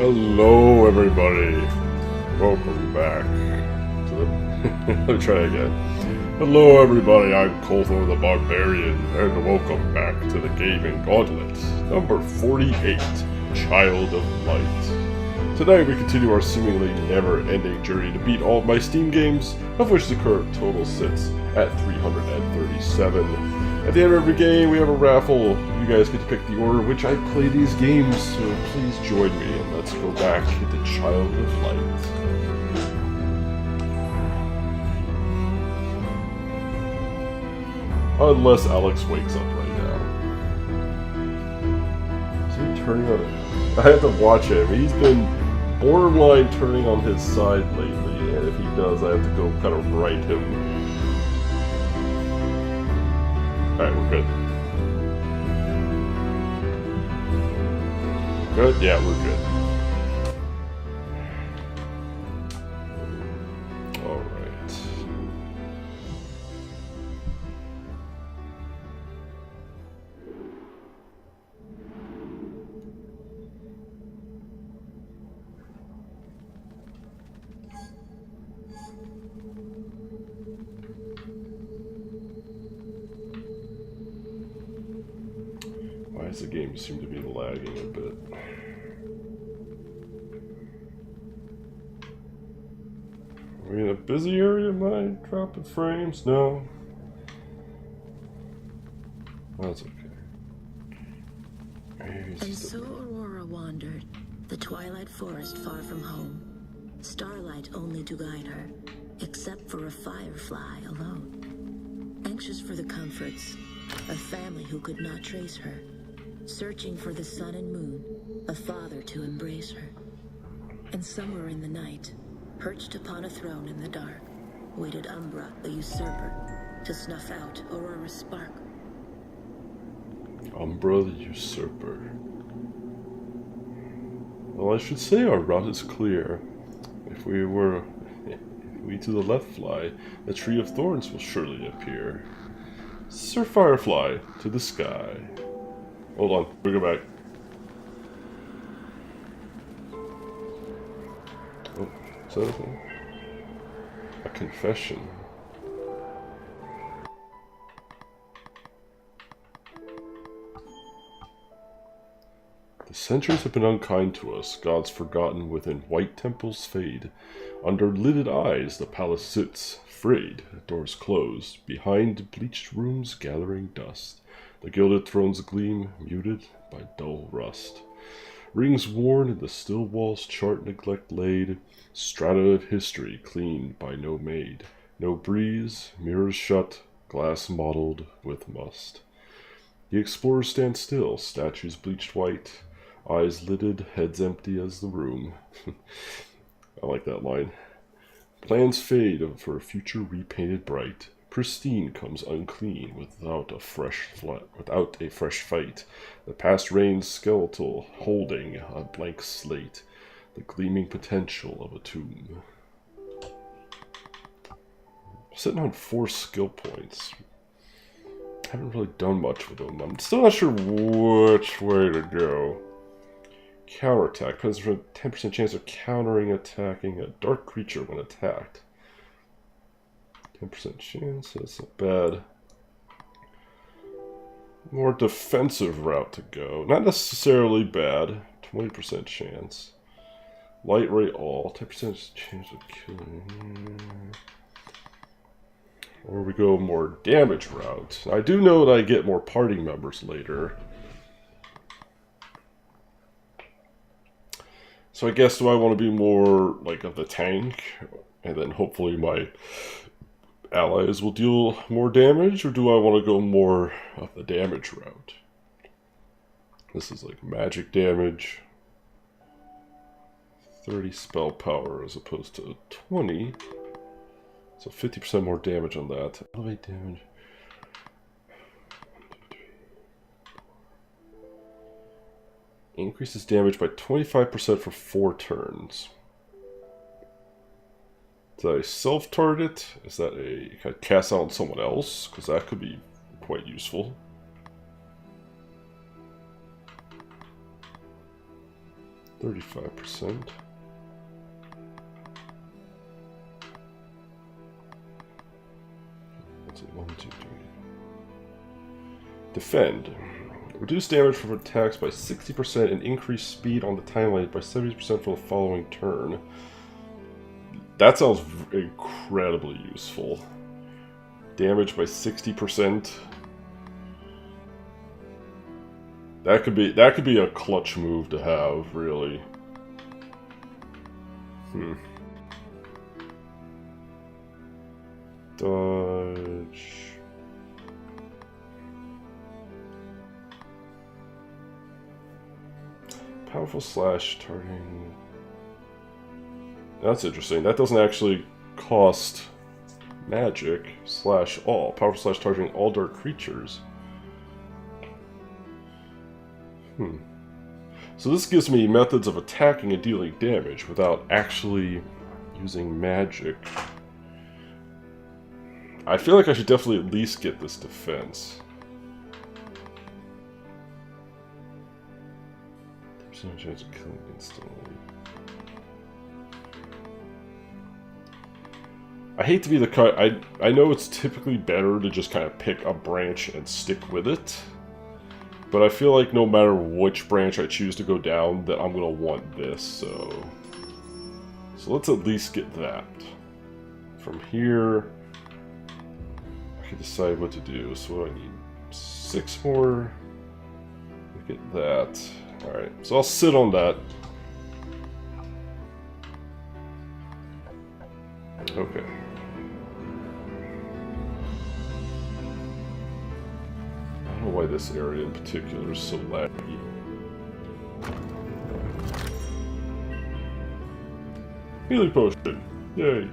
Hello, everybody. Welcome back to the... Let me try again. Hello, everybody. I'm Colthor the Barbarian, and welcome back to the Gaben Gauntlet, number 48, Child of Light. Today, we continue our seemingly never-ending journey to beat all of my Steam games, of which the current total sits at 337. At the end of every game, we have a raffle. You guys get to pick the order in which I play these games, so please join me and let's go back into Child of Light. Unless Alex wakes up right now. Is he turning on it? I have to watch him. He's been borderline turning on his side lately, and if he does, I have to go kind of right him. Alright, we're good. Good? Yeah, we're good. Alright. Why does the game seem to be lagging a bit? Are we in a busy area? Am I dropping frames? No. That's okay. And so Aurora wandered, the twilight forest far from home. Starlight only to guide her, except for a firefly alone. Anxious for the comforts, a family who could not trace her. Searching for the sun and moon, a father to embrace her. And somewhere in the night, perched upon a throne in the dark, waited Umbra, the usurper, to snuff out Aurora's spark. Umbra the usurper. Well, I should say our route is clear. If we to the left fly, the tree of thorns will surely appear. Sir Firefly, to the sky. Hold on, bring it back. Oh, is that a thing? A confession. The centuries have been unkind to us, gods forgotten within white temples fade. Under lidded eyes the palace sits, frayed, doors closed, behind bleached rooms gathering dust. The gilded thrones gleam, muted by dull rust. Rings worn in the still walls chart neglect laid, strata of history cleaned by no maid. No breeze, mirrors shut, glass mottled with must. The explorers stand still, statues bleached white, eyes lidded, heads empty as the room. I like that line. Plans fade for a future repainted bright. Pristine comes unclean without a fresh fight. The past reigns skeletal, holding a blank slate, the gleaming potential of a tomb. I'm sitting on 4 skill points. Haven't really done much with them. I'm still not sure which way to go. Counterattack. Depends for a 10% chance of countering attacking a dark creature when attacked. 10% chance, that's not bad. More defensive route to go. Not necessarily bad. 20% chance. Light ray all. 10% chance of killing. Or we go more damage route. I do know that I get more party members later. So I guess, do I want to be more like of the tank? And then hopefully my allies will deal more damage? Or do I want to go more of the damage route? This is like magic damage. 30 spell power as opposed to 20. So 50% more damage on that. Elevate damage. Increases damage by 25% for 4 turns. Is that a self-target? Is that a... Can I cast out on someone else? Because that could be quite useful. 35%. What's it? 1, 2, 3. Defend. Reduce damage from attacks by 60% and increase speed on the timeline by 70% for the following turn. That sounds incredibly useful. Damage by 60%. That could be a clutch move to have, really. Dodge. Powerful slash targeting. That's interesting. That doesn't actually cost magic slash all. Powerful slash targeting all dark creatures. So this gives me methods of attacking and dealing damage without actually using magic. I feel like I should definitely at least get this defense. There's no chance of killing instantly. I hate to be the kind. I know it's typically better to just kind of pick a branch and stick with it. But I feel like no matter which branch I choose to go down, that I'm going to want this, so let's at least get that. From here, I can decide what to do. So what do I need? 6 more? Look at that. Alright, so I'll sit on that. Okay. I don't know why this area in particular is so laggy. Healing potion! Yay!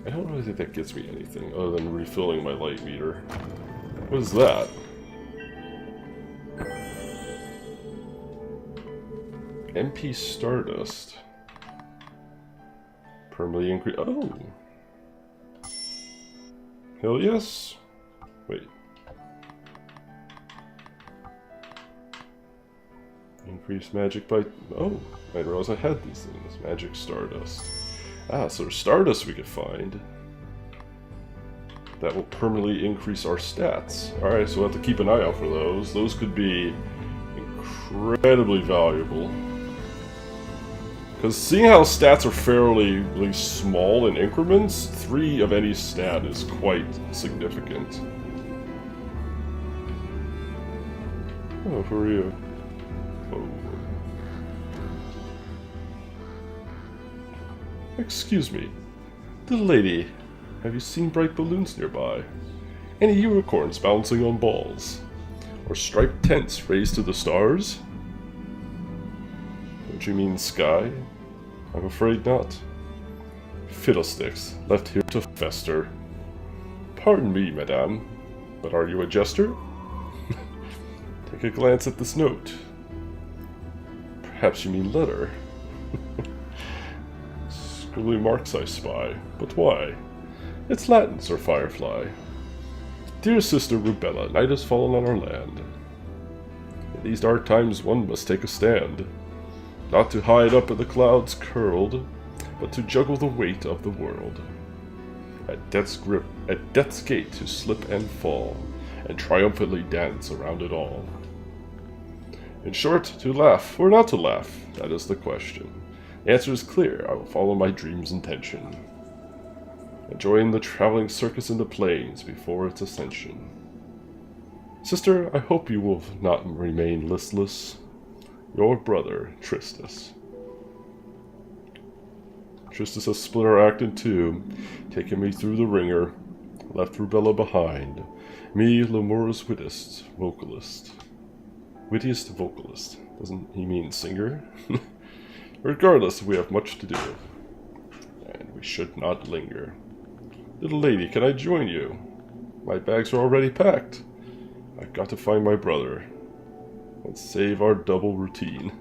I don't really think that gets me anything other than refilling my light meter. What is that? MP Stardust. Permanently increase. Oh! Hell yes! Wait. Increase magic by. Oh! I didn't realize I had these things. Magic Stardust. Ah, so there's Stardust we could find. That will permanently increase our stats. Alright, so we'll have to keep an eye out for those. Those could be incredibly valuable. Because seeing how stats are fairly really small in increments, 3 of any stat is quite significant. Oh, who are you? Oh. Excuse me. Little lady, have you seen bright balloons nearby? Any unicorns bouncing on balls? Or striped tents raised to the stars? Don't you mean sky? I'm afraid not. Fiddlesticks, left here to fester. Pardon me, madame, but are you a jester? Take a glance at this note. Perhaps you mean letter. Scribbly marks I spy, but why? It's Latin, Sir Firefly. Dear Sister Rubella, night has fallen on our land. In these dark times one must take a stand. Not to hide up in the clouds curled, but to juggle the weight of the world. At death's grip, at death's gate to slip and fall, and triumphantly dance around it all. In short, to laugh or not to laugh, that is the question. The answer is clear, I will follow my dream's intention. Enjoying the traveling circus in the plains before its ascension. Sister, I hope you will not remain listless. Your brother, Tristus. Tristus has split our act in two, taken me through the ringer, left Rubella behind. Me, Lemura's wittiest vocalist. Wittiest vocalist. Doesn't he mean singer? Regardless, we have much to do. And we should not linger. Little lady, can I join you? My bags are already packed. I've got to find my brother. Let's save our double routine.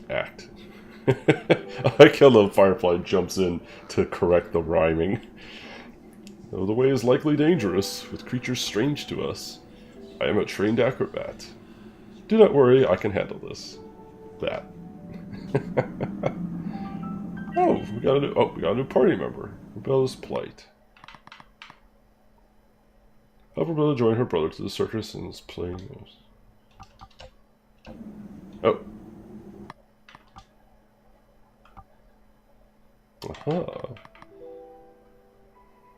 Act. I like how the Firefly jumps in to correct the rhyming. Though the way is likely dangerous, with creatures strange to us. I am a trained acrobat. Do not worry, I can handle this. That. we got a new party member. Rebel's Plight. Help Rebella join her brother to the circus and is playing. Oh. Aha.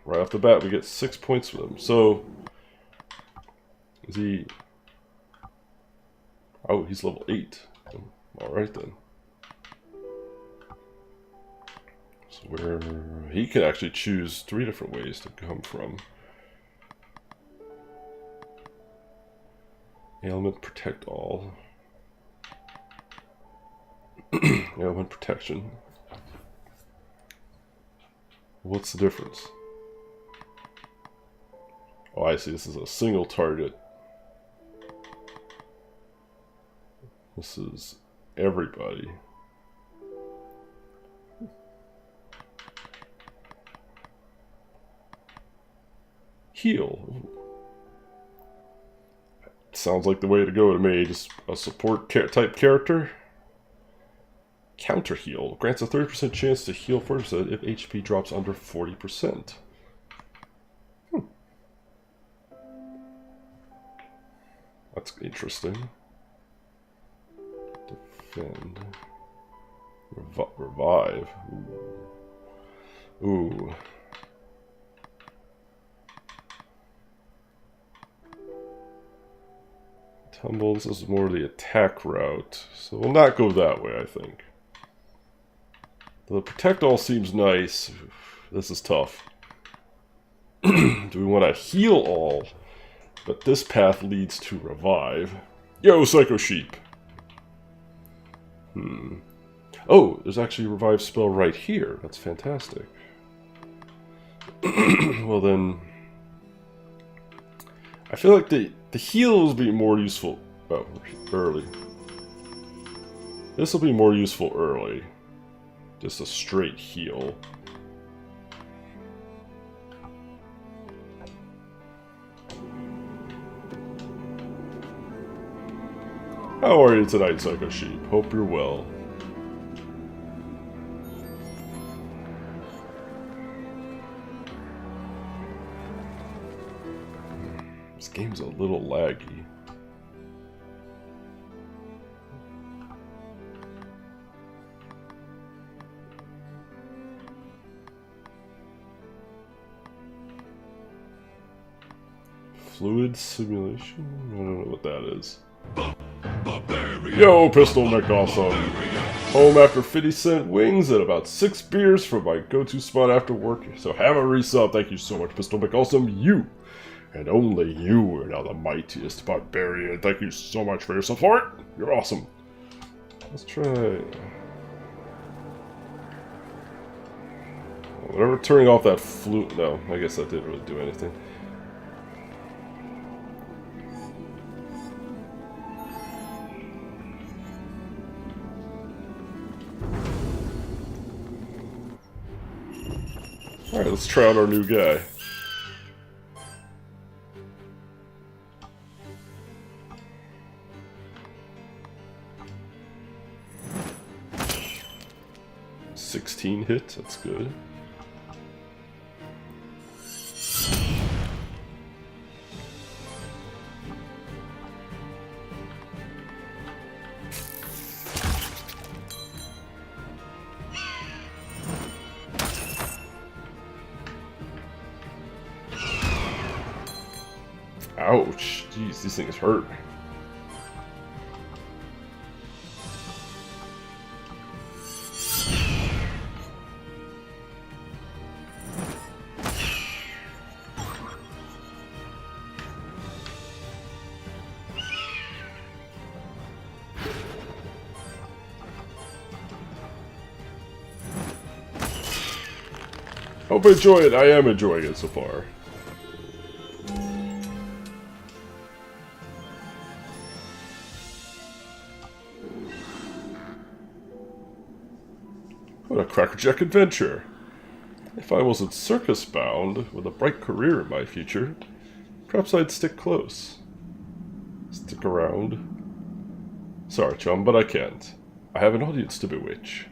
Right off the bat, we get 6 points for them. So, is he? Oh, he's level 8. All right then. So where he can actually choose 3 different ways to come from. Ailment protect all. Ailment protection. What's the difference? Oh, I see. This is a single target. This is everybody. Heal. Sounds like the way to go to me. Just a support type character. Counter heal. Grants a 30% chance to heal 40% if HP drops under 40%. That's interesting. Defend. Revive. Ooh. Tumble, this is more the attack route. So we'll not go that way, I think. The protect all seems nice. This is tough. Do we want to heal all? But this path leads to revive. Yo, Psycho Sheep! Oh, there's actually a revive spell right here. That's fantastic. Well then... I feel like the heals will be more useful... Oh, early. This will be more useful early. Just a straight heal. How are you tonight, Psycho Sheep? Hope you're well. This game's a little laggy. Fluid simulation? I don't know what that is. Yo, Pistol McAwesome! Home after 50-cent wings and about 6 beers for my go-to spot after work. So have a resub. Thank you so much, Pistol McAwesome. You, and only you, are now the mightiest barbarian. Thank you so much for your support. You're awesome. Let's try... Whatever, turning off that flute... No, I guess that didn't really do anything. Alright, let's try out our new guy. $16 hits, that's good. Ouch. Jeez, these things hurt. Hope you enjoy it. I am enjoying it so far. What a crackerjack adventure! If I wasn't circus-bound, with a bright career in my future, perhaps I'd stick close. Stick around. Sorry, chum, but I can't. I have an audience to bewitch.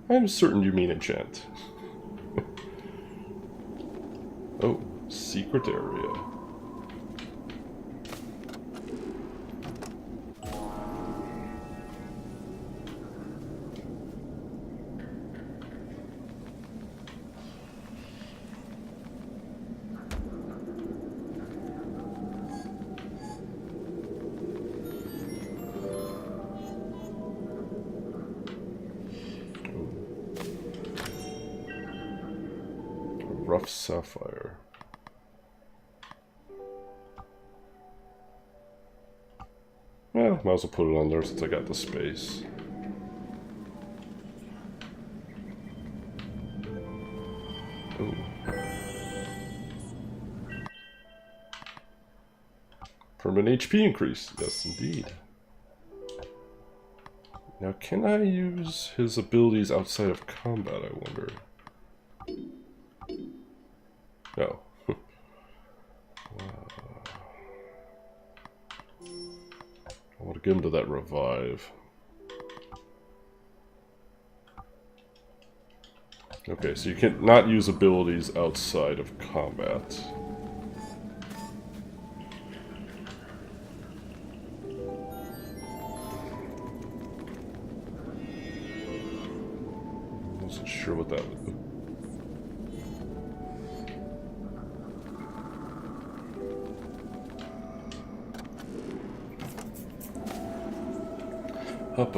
I am certain you mean enchant. Oh, secret area. Rough sapphire. Well, might as well put it on there since I got the space. Ooh. Permanent HP increase. Yes, indeed. Now, can I use his abilities outside of combat, I wonder? No. I want to get him to that revive. Okay, so you can not use abilities outside of combat. Wasn't sure what that would. Up.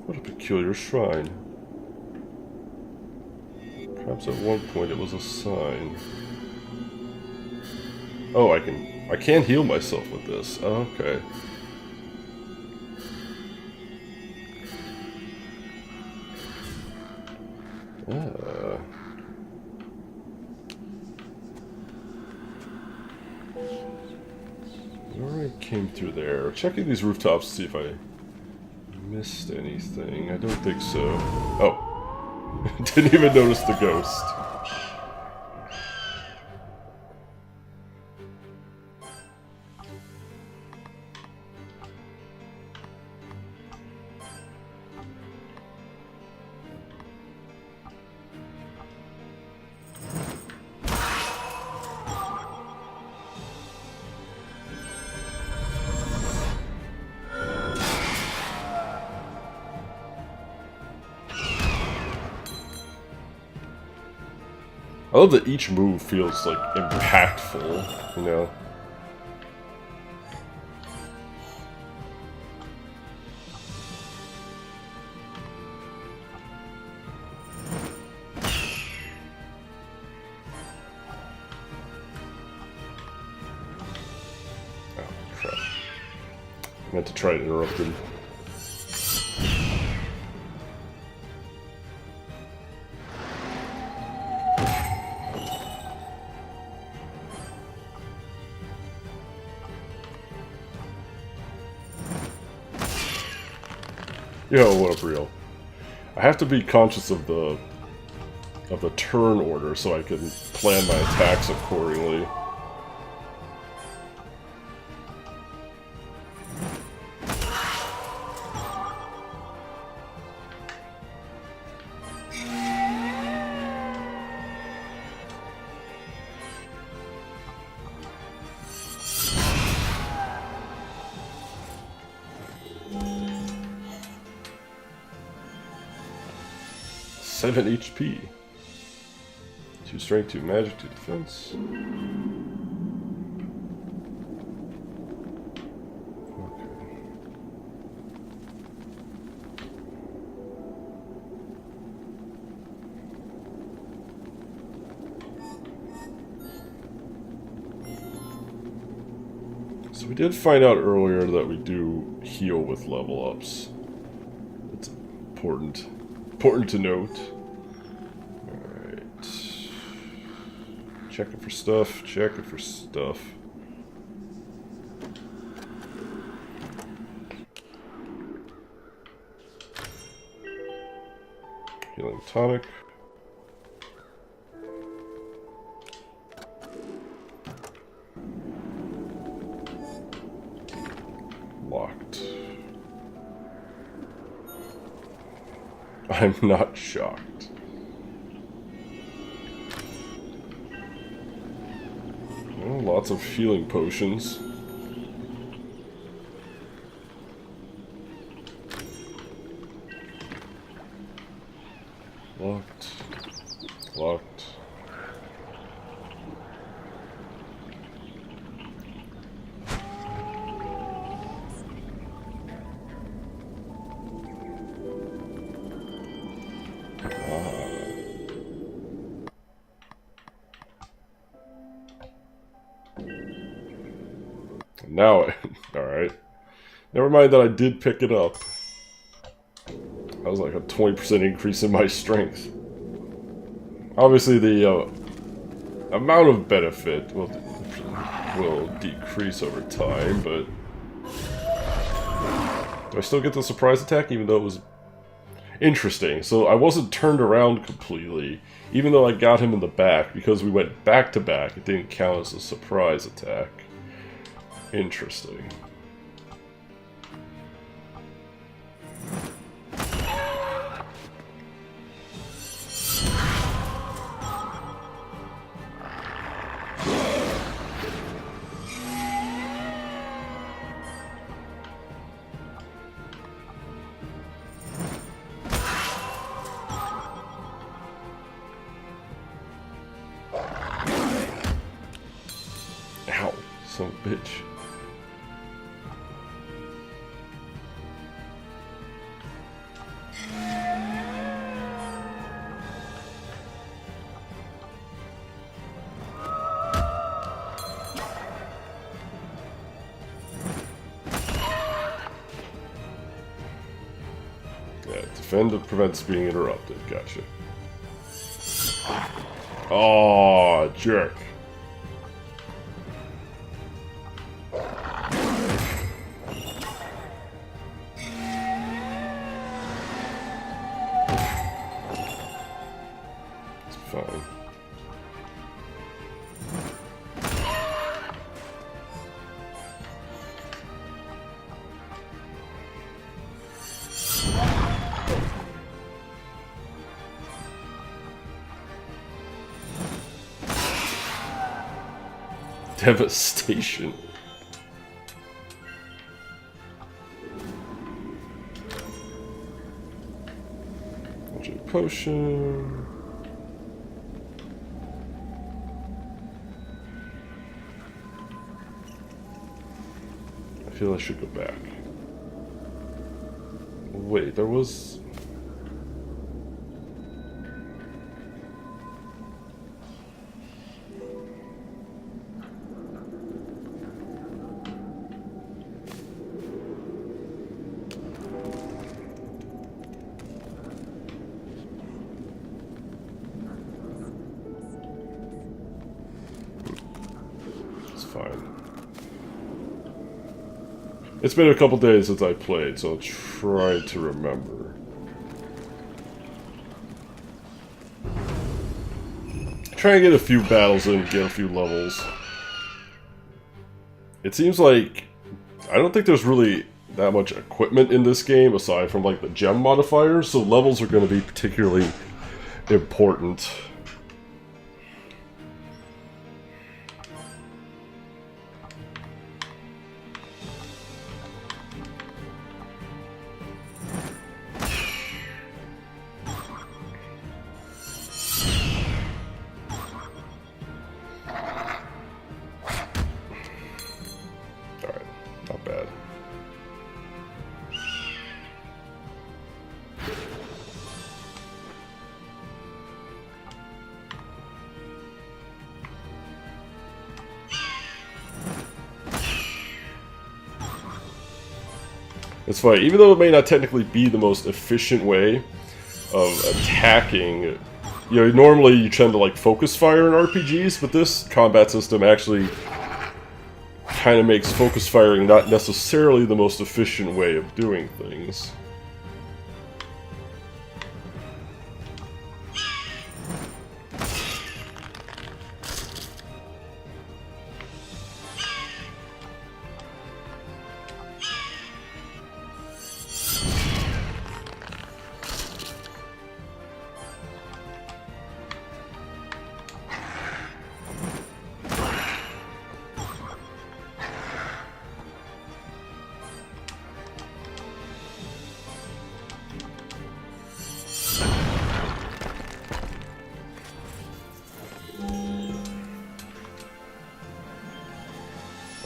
What a peculiar shrine. Perhaps at one point it was a sign. Oh, I can heal myself with this. Oh, okay. Alright, came through there. Checking these rooftops to see if I missed anything. I don't think so. Oh. Didn't even notice the ghost. I love that each move feels, like, impactful, you know? Oh, crap. I meant to try to interrupt him. Yo, what up, real? I have to be conscious of the turn order so I can plan my attacks accordingly. Seven HP. 2 strength, 2 magic, 2 defense. So we did find out earlier that we do heal with level ups. It's important. Important to note. Alright. Checking for stuff, checking for stuff. Healing tonic. Locked. I'm not shocked. Well, lots of healing potions. Locked. Locked. Now, alright. Never mind that I did pick it up. That was like a 20% increase in my strength. Obviously, the amount of benefit will decrease over time, but... Do I still get the surprise attack, even though it was interesting? So I wasn't turned around completely, even though I got him in the back, because we went back to back, it didn't count as a surprise attack. Interesting. Ow, son of a bitch. Defend prevents being interrupted. Gotcha. Oh, jerk. It's fine. Devastation. Magic potion. I feel I should go back. Wait, there was... It's been a couple days since I played, so I'll try to remember. Try and get a few battles in, get a few levels. It seems like... I don't think there's really that much equipment in this game, aside from like the gem modifiers, so levels are going to be particularly important. It's funny, even though it may not technically be the most efficient way of attacking, you know, normally you tend to like focus fire in RPGs, but this combat system actually kind of makes focus firing not necessarily the most efficient way of doing things.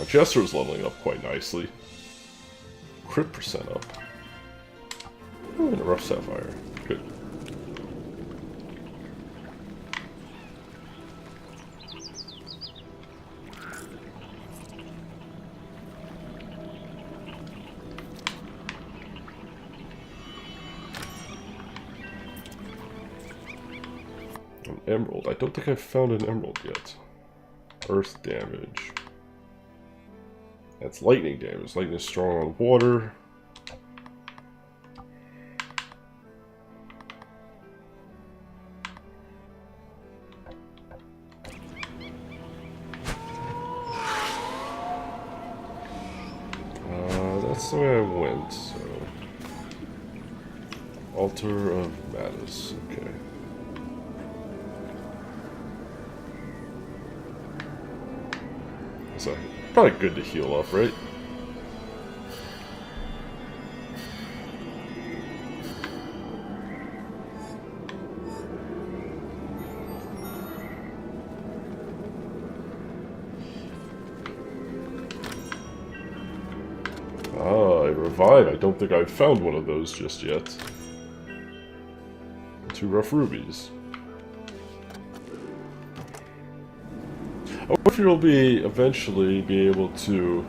Jester's leveling up quite nicely. Crit percent up. Ooh, and a rough sapphire. Good. An emerald. I don't think I've found an emerald yet. Earth damage. That's lightning damage. Lightning is strong on water. That's the way I went, so... Altar of Mattis, okay. So, probably good to heal up, right? Ah, a revive. I don't think I've found one of those just yet. 2 rough rubies. I wonder if you'll eventually be able to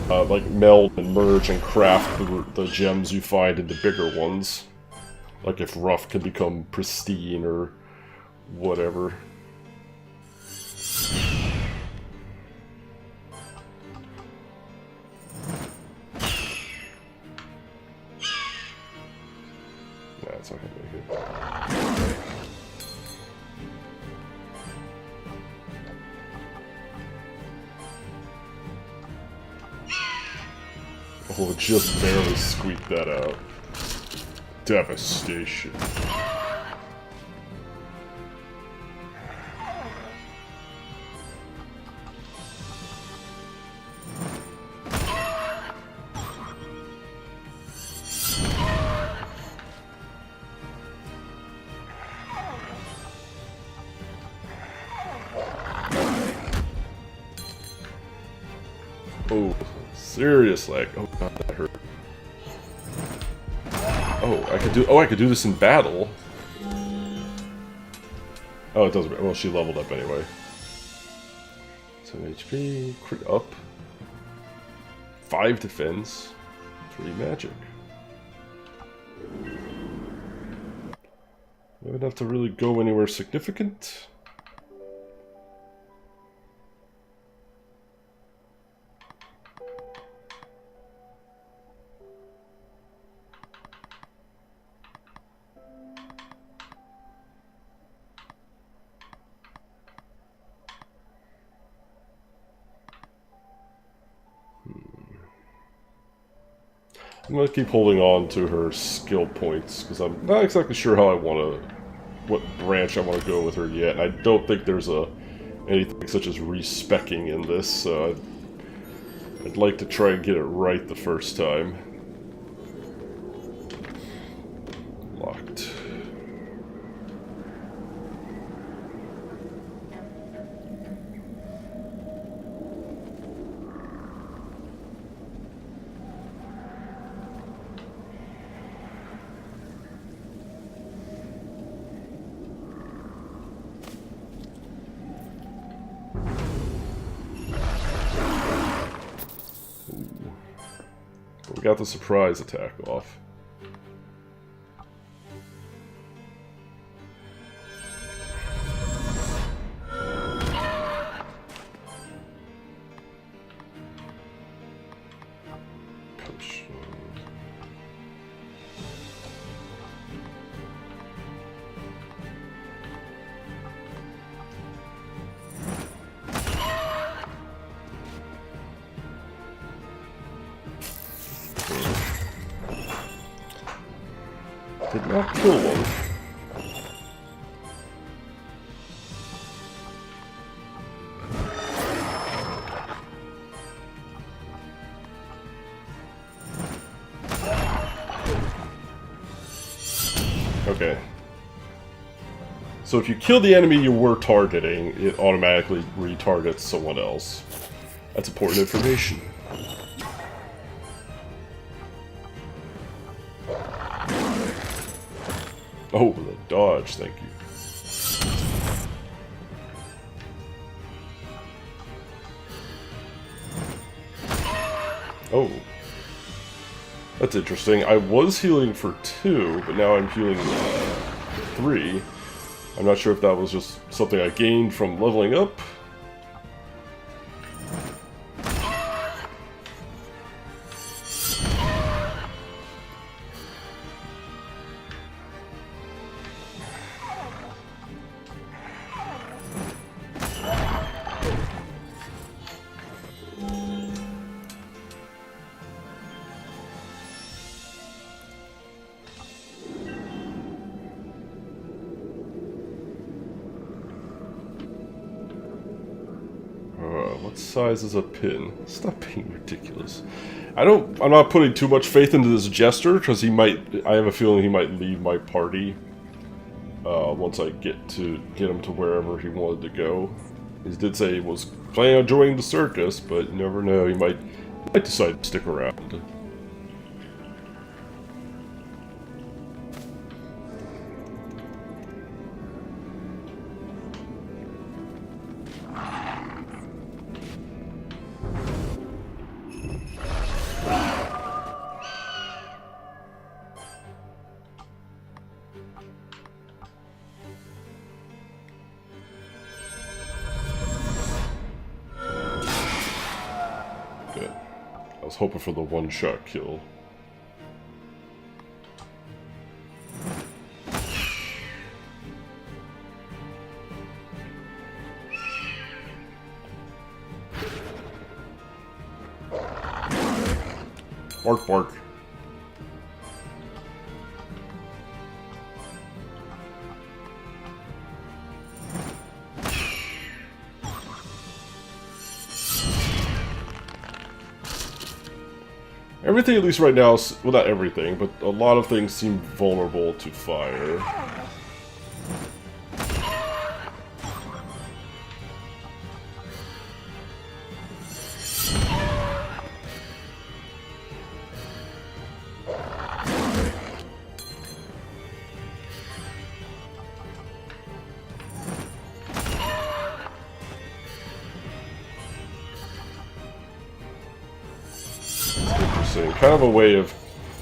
like meld and merge and craft the gems you find into bigger ones. Like if rough can become pristine or whatever. That's not gonna make it. Oh, just barely squeaked that out. Devastation. Oh, serious lag. Oh god, that hurt. Oh, I could do this in battle. Oh, it doesn't. Well, she leveled up anyway. 7 HP, crit up. 5 defense, 3 magic. We don't have to really go anywhere significant. I'm gonna keep holding on to her skill points, because I'm not exactly sure how I want to... what branch I want to go with her yet. I don't think there's anything such as respecking in this, so I'd like to try and get it right the first time. Locked. We got the surprise attack off. Did not kill one. Okay. So if you kill the enemy you were targeting, it automatically retargets someone else. That's important information. Oh, the dodge, thank you. Oh. That's interesting. I was healing for 2, but now I'm healing 3. I'm not sure if that was just something I gained from leveling up. What size is a pin? Stop being ridiculous. I'm not putting too much faith into this jester, because I have a feeling he might leave my party once I get him to wherever he wanted to go. He did say he was planning on joining the circus, but you never know, he might decide to stick around. I was hoping for the one-shot kill. Bark, bark. Everything, at least right now, well, not everything, but a lot of things seem vulnerable to fire. Kind of a way of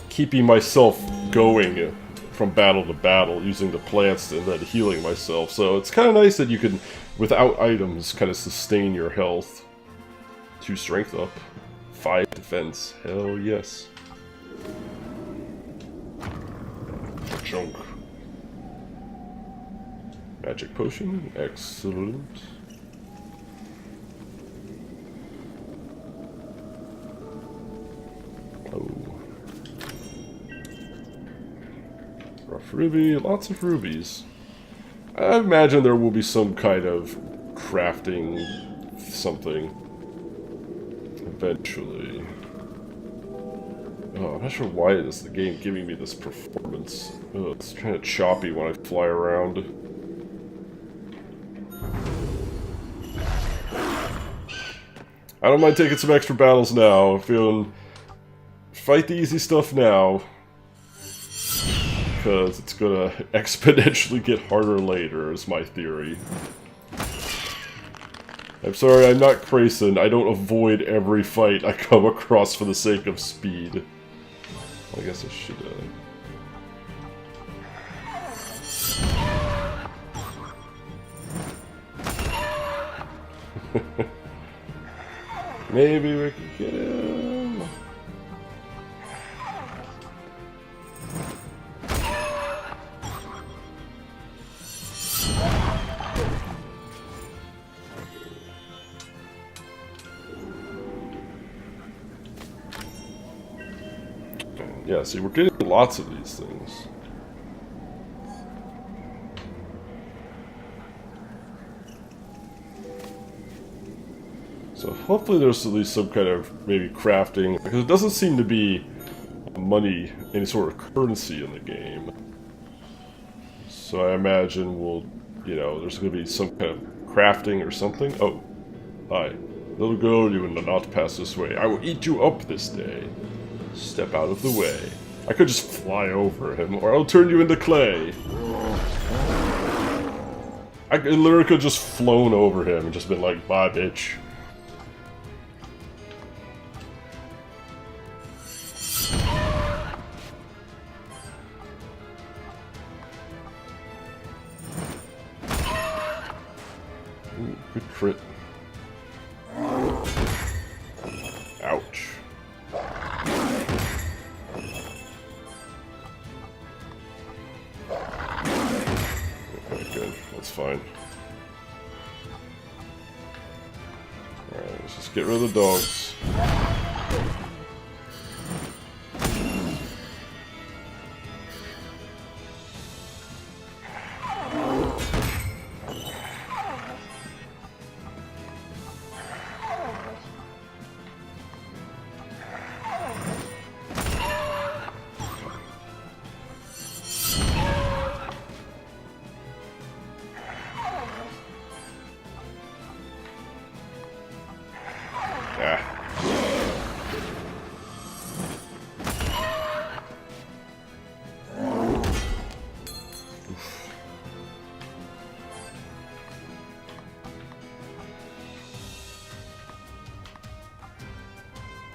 keeping myself going from battle to battle, using the plants and then healing myself. So it's kind of nice that you can, without items, kind of sustain your health. 2 strength up, 5 defense. Hell yes. Junk. Magic potion. Excellent. Oh. Rough ruby, lots of rubies. I imagine there will be some kind of crafting something eventually. Oh, I'm not sure why it is the game giving me this performance. Oh, it's kind of choppy when I fly around. I don't mind taking some extra battles now. I'm feeling... Fight the easy stuff now, because it's gonna exponentially get harder later, is my theory. I'm sorry, I'm not Grayson. I don't avoid every fight I come across for the sake of speed. I guess I should, maybe we can get him. Yeah, see, we're getting lots of these things. So hopefully there's at least some kind of maybe crafting, because it doesn't seem to be money, any sort of currency in the game. So I imagine we'll, you know, there's going to be some kind of crafting or something. Oh, hi. Little girl, you will not pass this way. I will eat you up this day. Step out of the way. I could just fly over him, or I'll turn you into clay. I literally could have just flown over him and just been like, bye, bitch. Ooh, good crit. Ouch. Okay, good. That's fine. Alright, let's just get rid of the dogs.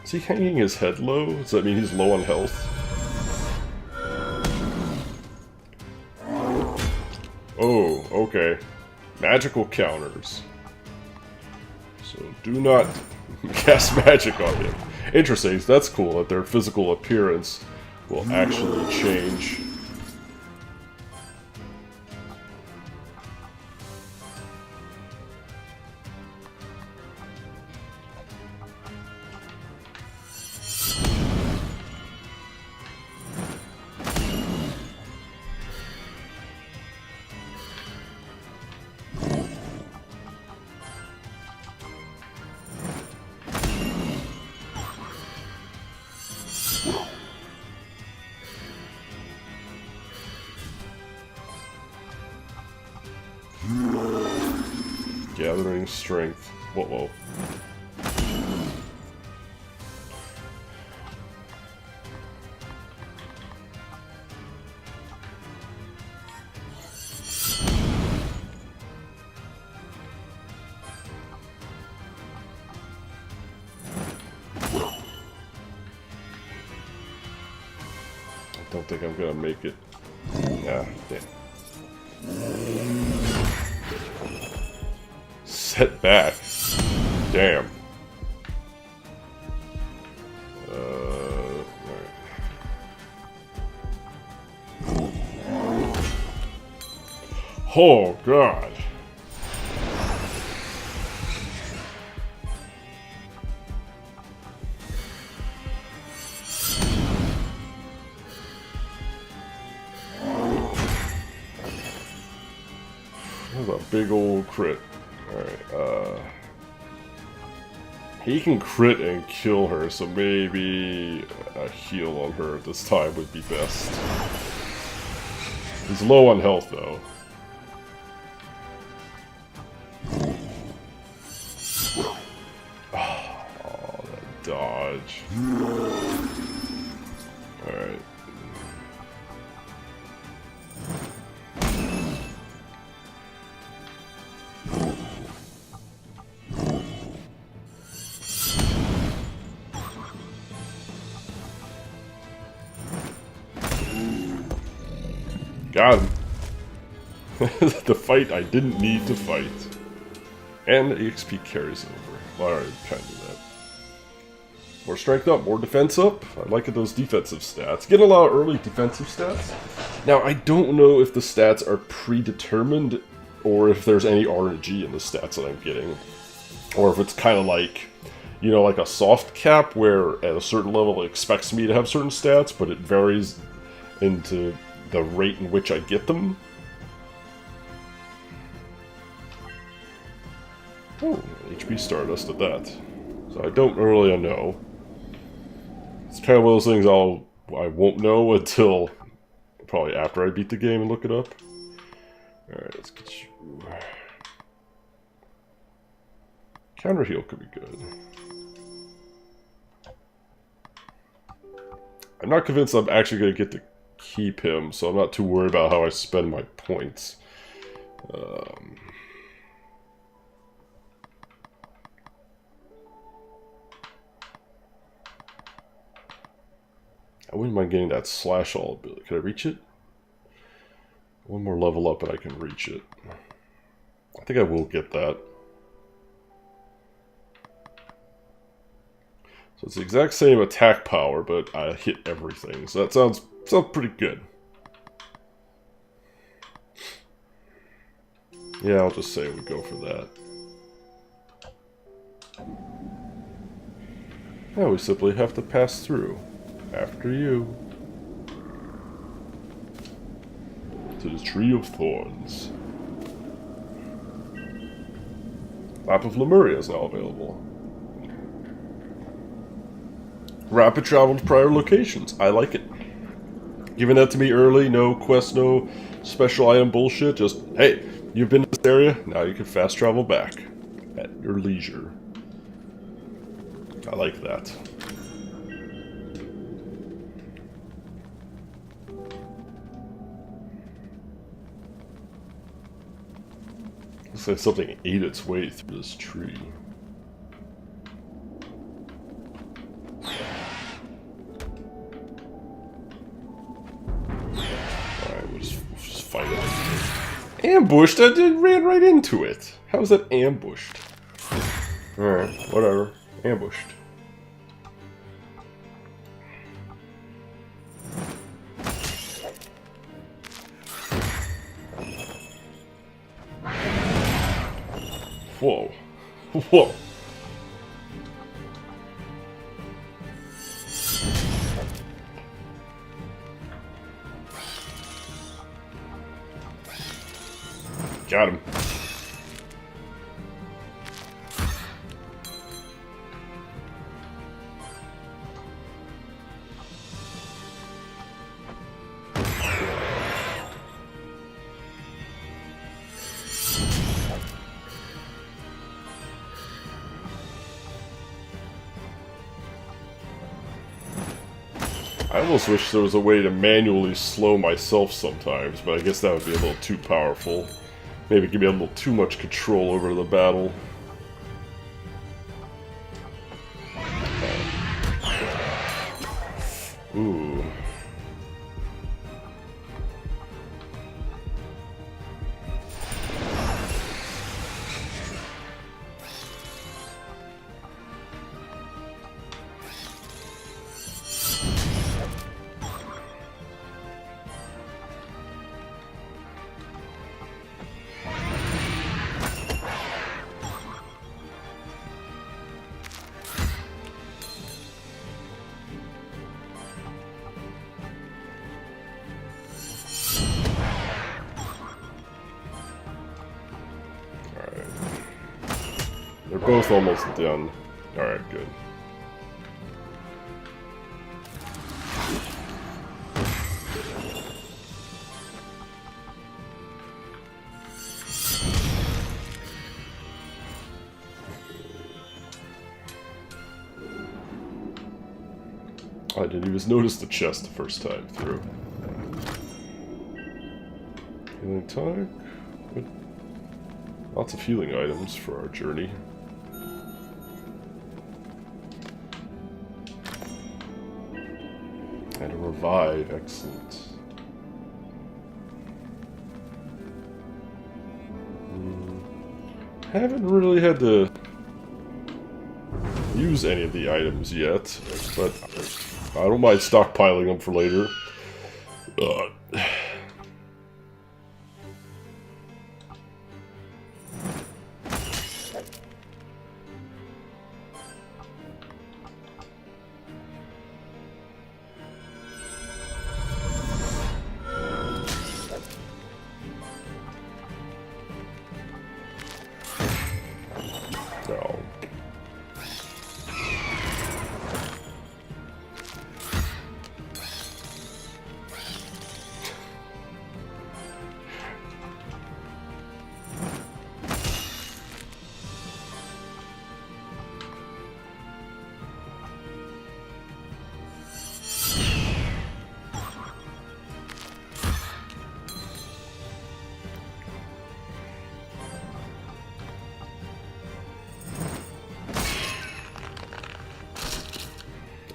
Is he hanging his head low? Does that mean he's low on health? Oh, okay. Magical counters. So do not cast magic on him. Interesting, that's cool that their physical appearance will actually change. Gathering strength. Whoa. I don't think I'm gonna make it. Nah, damn. Set back. Damn. Alright. Oh, God. That was a big old crit. Alright, he can crit and kill her, so maybe a heal on her at this time would be best. He's low on health, though. Oh, that dodge. Alright. Got him. The fight I didn't need to fight. And the EXP carries over. Alright, kind of do that. More strength up, more defense up. I like those defensive stats. Getting a lot of early defensive stats. Now, I don't know if the stats are predetermined or if there's any RNG in the stats that I'm getting. Or if it's kind of like, you know, like a soft cap where at a certain level it expects me to have certain stats, but it varies into the rate in which I get them. Oh, HP Stardust at that. So I don't really know. It's kind of one of those things I won't know until probably after I beat the game and look it up. Alright, let's get you... Counter heal could be good. I'm not convinced I'm actually going to get to keep him, so I'm not too worried about how I spend my points. I wouldn't mind getting that slash all ability. Can I reach it? One more level up and I can reach it. I think I will get that. So it's the exact same attack power, but I hit everything. So that sounds pretty good. Yeah, I'll just say we go for that. Now we simply have to pass through. After you. To the Tree of Thorns. Map of Lemuria is now available. Rapid travel to prior locations. I like it. Giving that to me early, no quest, no special item bullshit. Just, hey, you've been to this area, now you can fast travel back. At your leisure. I like that. Looks like something ate its way through this tree. Alright, we'll just fight it. Ambushed? I ran right into it. How was that ambushed? Alright, whatever. Ambushed. Whoa. Whoa. Got him. I almost wish there was a way to manually slow myself sometimes, but I guess that would be a little too powerful. Maybe give me a little too much control over the battle. Ooh. They're both almost done. Alright, good. I didn't even notice the chest the first time through. Healing tonic. Good. Lots of healing items for our journey. And a revive, excellent. haven't really had to use any of the items yet, but I don't mind stockpiling them for later. No.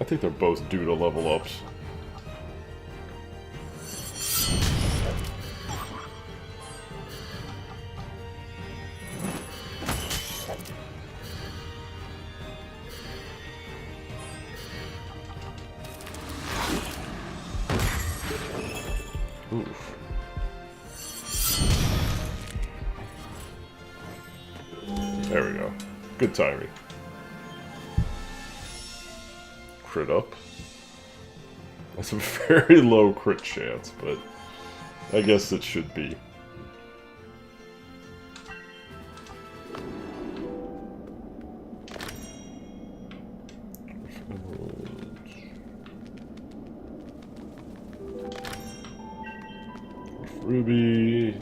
I think they're both due to level ups. Oof. There we go. Good timing. Crit up. That's a very low crit chance, but I guess it should be. Ruby.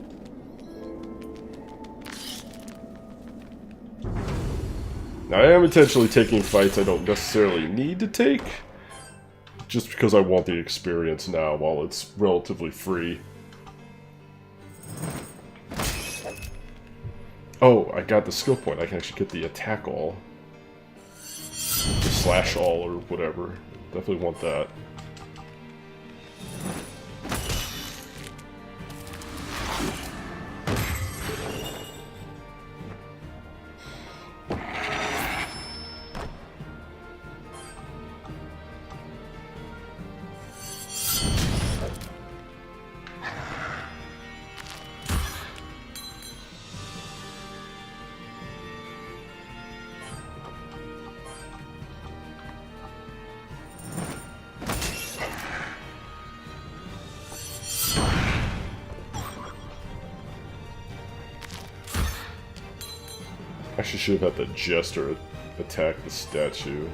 Now, I am intentionally taking fights I don't necessarily need to take, just because I want the experience now while it's relatively free. Oh, I got the skill point. I can actually get the attack all. The slash all or whatever. Definitely want that. Actually should have had the Jester attack the statue.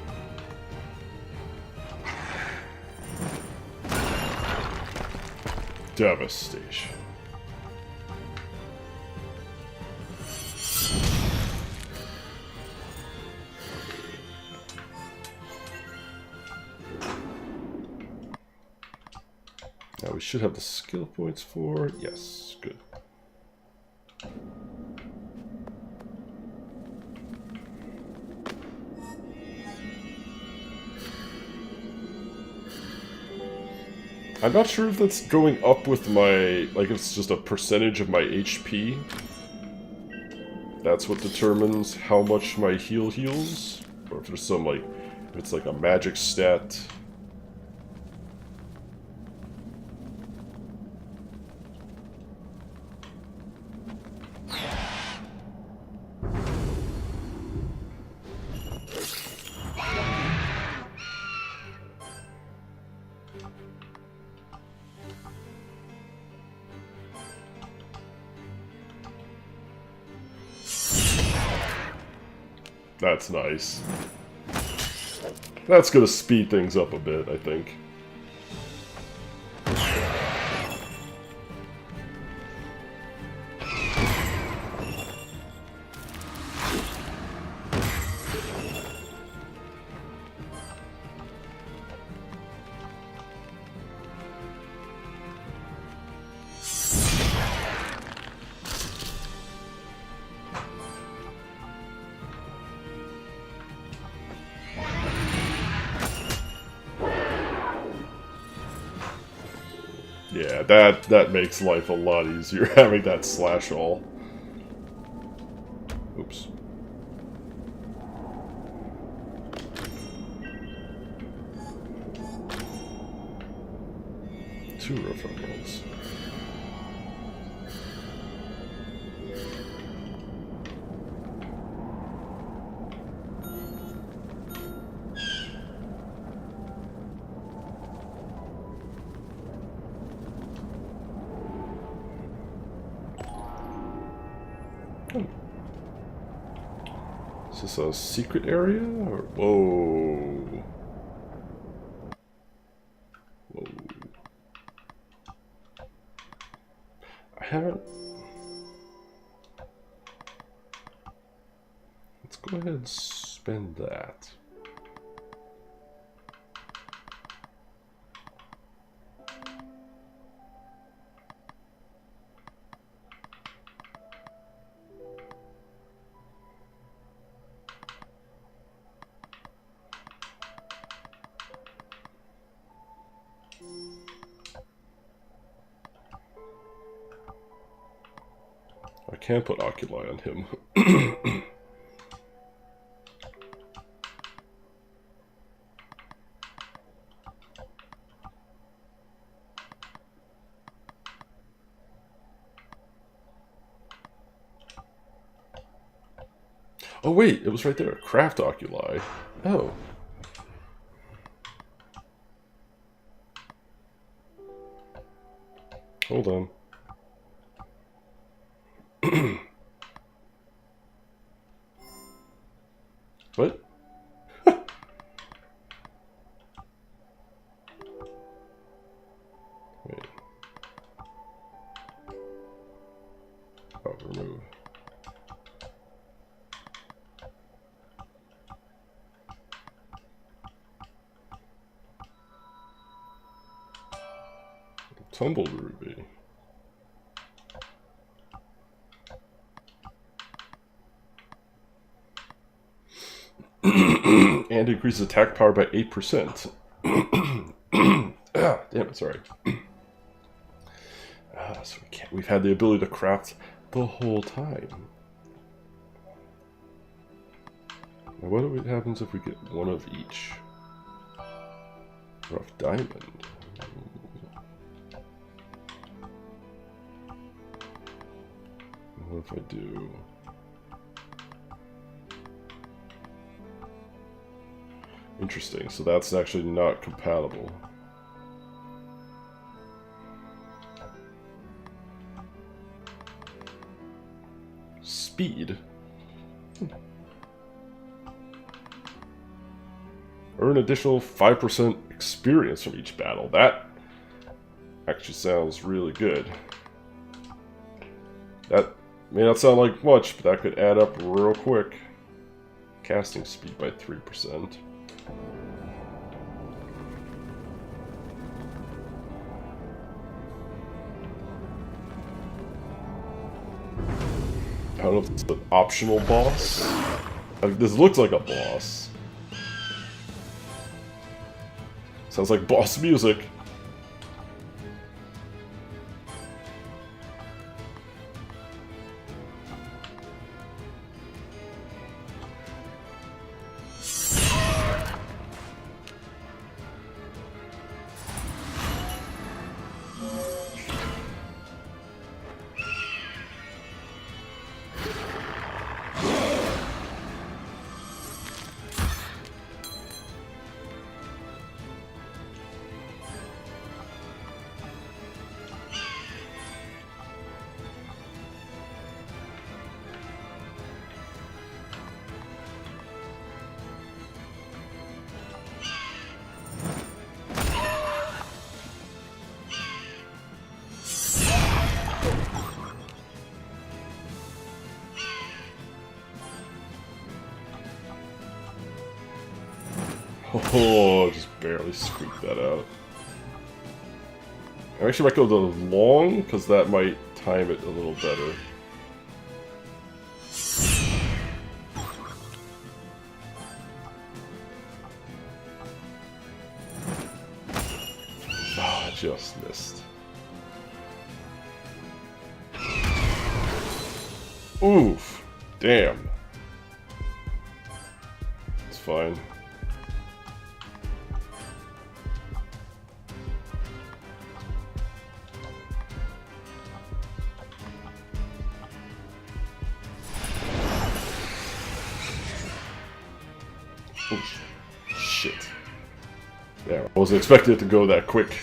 Devastation. Now we should have the skill points for... Yes, good. I'm not sure if that's going up with my, like, if it's just a percentage of my HP. That's what determines how much my heal heals. Or if there's some, like, if it's like a magic stat. That's nice. That's gonna speed things up a bit, I think. Yeah, that makes life a lot easier, having that slash all. Oops. 2 rough emeralds. Is this a secret area? Or... Whoa. Whoa. I haven't... Let's go ahead and spend that. I can put Oculi on him. Oh wait, it was right there. Craft Oculi. Oh. Hold on. What? Wait. Oh, remove. Tumbled ruby. And increases attack power by 8%. Damn it, sorry. So we've had the ability to craft the whole time. Now what happens if we get one of each? Rough diamond. What if I do... Interesting, so that's actually not compatible. Speed? Earn additional 5% experience from each battle. That actually sounds really good. That may not sound like much, but that could add up real quick. Casting speed by 3%. I don't know if it's an optional boss. This looks like a boss. Sounds like boss music. Oh, just barely squeaked that out. I actually might go the long, because that might time it a little better. Ah, I just missed. Oof. Damn. It's fine. shit. Yeah, I wasn't expecting it to go that quick.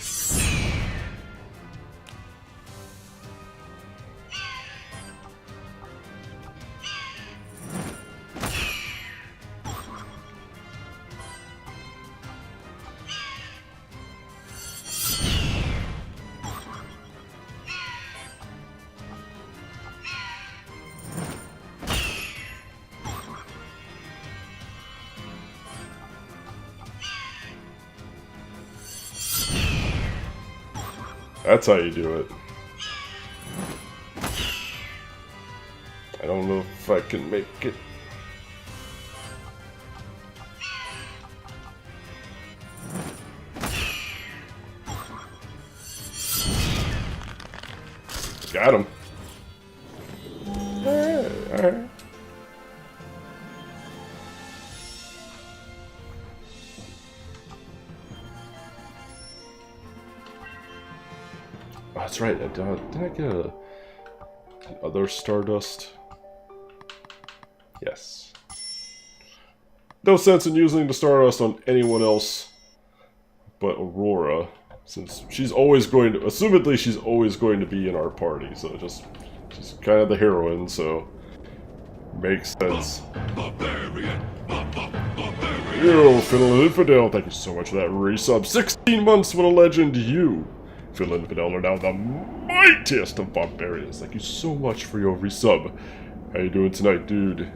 That's how you do it. I don't know if I can make it. Got him. Alright. Oh, that's right. Did I get other Stardust? Yes. No sense in using the Stardust on anyone else but Aurora, since she's always going to, assumedly she's always going to be in our party, so she's kind of the heroine, so makes sense. Yo, Fiddle Infidel, thank you so much for that resub. 16 months with a legend, you, Fiddle Infidel, are now the mightiest of barbarians. Thank you so much for your resub. How you doing tonight, dude?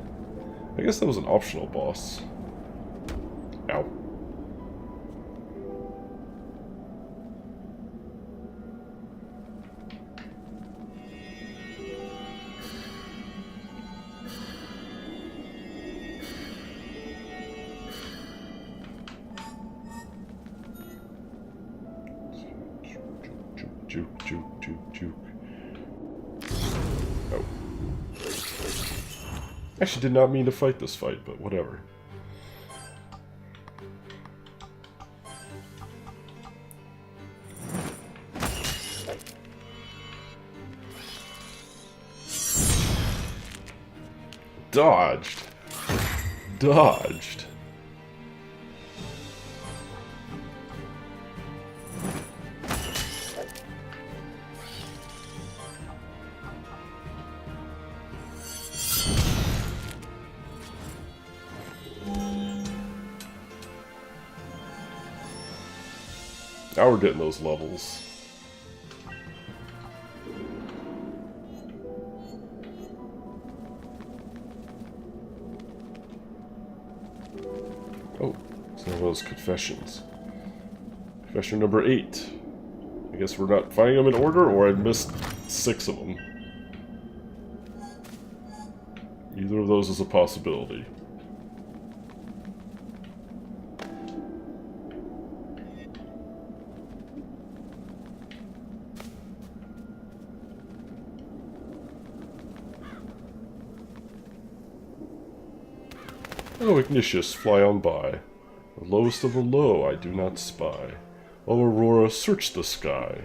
I guess that was an optional boss. Ow. Juke. Oh. Actually did not mean to fight this fight, but whatever. Dodged. Now we're getting those levels. Oh, some of those confessions. Confession number 8. I guess we're not finding them in order, or I missed 6 of them. Either of those is a possibility. Oh, Ignatius, fly on by. The lowest of the low I do not spy. Oh, Aurora, search the sky,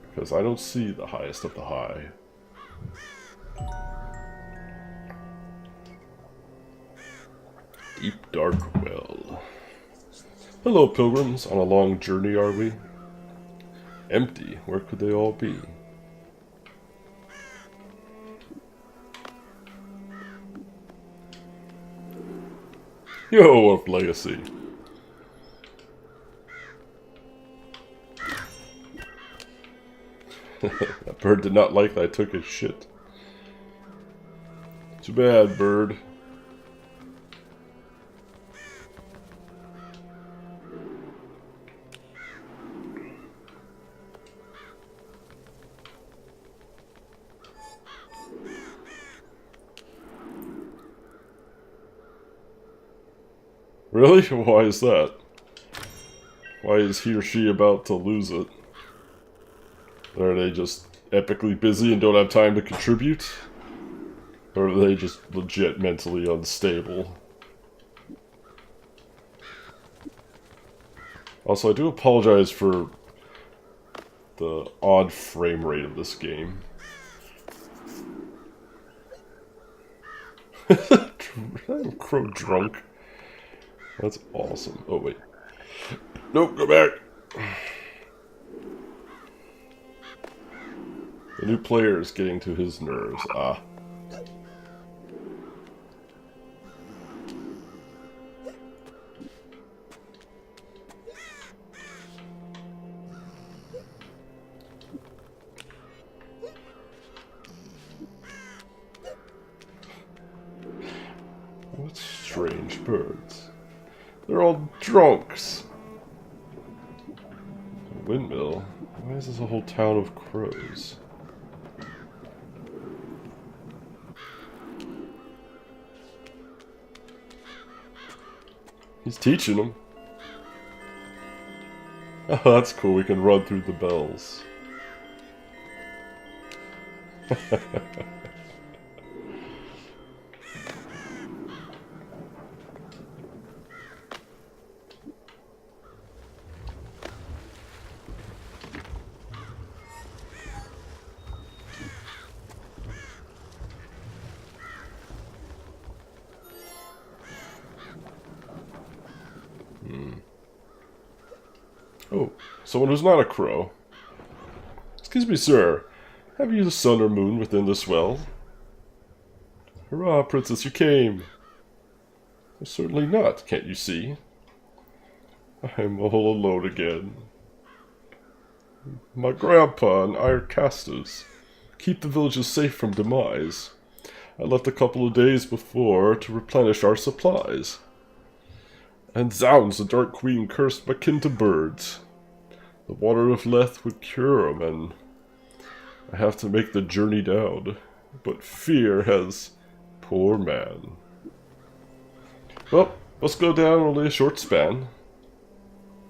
because I don't see the highest of the high. Deep dark well. Hello, pilgrims, on a long journey are we? Empty, where could they all be? Yo, of legacy. That bird did not like that I took his shit. Too bad, bird. Really? Why is that? Why is he or she about to lose it? Are they just epically busy and don't have time to contribute? Or are they just legit mentally unstable? Also, I do apologize for the odd frame rate of this game. Crow drunk. That's awesome. Oh, wait. Nope, go back. The new player is getting to his nerves. Ah. What strange birds. They're all drunks. A windmill? Why is this a whole town of crows? He's teaching them. Oh, that's cool. We can run through the bells. Oh, someone who's not a crow. Excuse me, sir. Have you the sun or moon within this well? Hurrah, princess, you came. Certainly not, can't you see? I'm all alone again. My grandpa and I are casters. Keep the villages safe from demise. I left a couple of days before to replenish our supplies. And zounds, the Dark Queen cursed my kin to birds. The water of Leth would cure 'em, and I have to make the journey down. But fear has... poor man. Well, let's go down only a short span.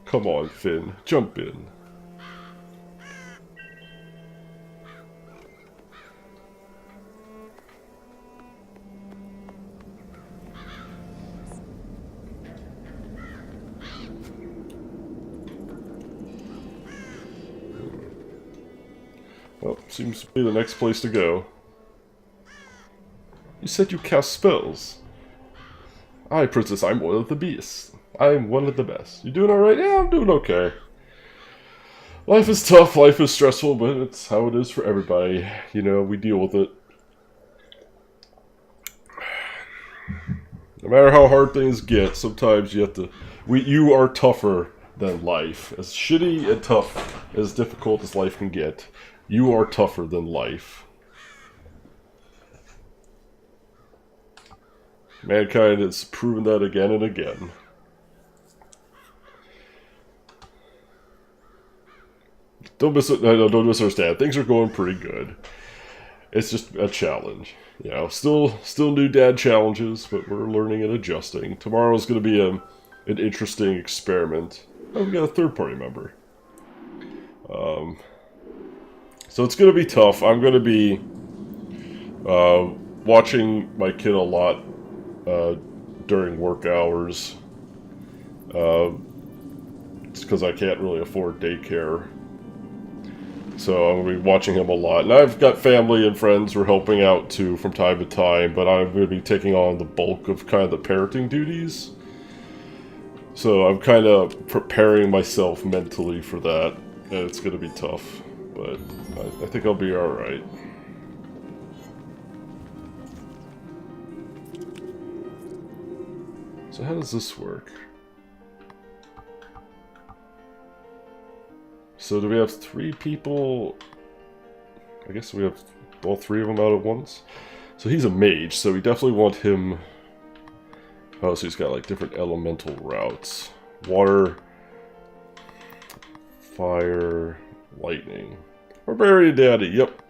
Come on, Finn, jump in. Well, seems to be the next place to go. You said you cast spells. Aye, princess, I'm one of the beasts. I'm one of the best. You doing alright? Yeah, I'm doing okay. Life is tough, life is stressful, but it's how it is for everybody. You know, we deal with it. No matter how hard things get, sometimes you have to... you are tougher than life. As shitty and tough, as difficult as life can get, you are tougher than life. Mankind has proven that again and again. Don't misunderstand. Things are going pretty good. It's just a challenge. You know, still new dad challenges, but we're learning and adjusting. Tomorrow's going to be an interesting experiment. Oh, we got a third-party member. So it's going to be tough. I'm going to be watching my kid a lot during work hours. It's because I can't really afford daycare. So I'm going to be watching him a lot. And I've got family and friends who are helping out too from time to time, but I'm going to be taking on the bulk of kind of the parenting duties. So I'm kind of preparing myself mentally for that, and it's going to be tough. But I think I'll be alright. So how does this work? So do we have 3 people? I guess we have all 3 of them out at once. So he's a mage, so we definitely want him... Oh, so he's got like different elemental routes. Water, fire, lightning. Barbarian Daddy, yep.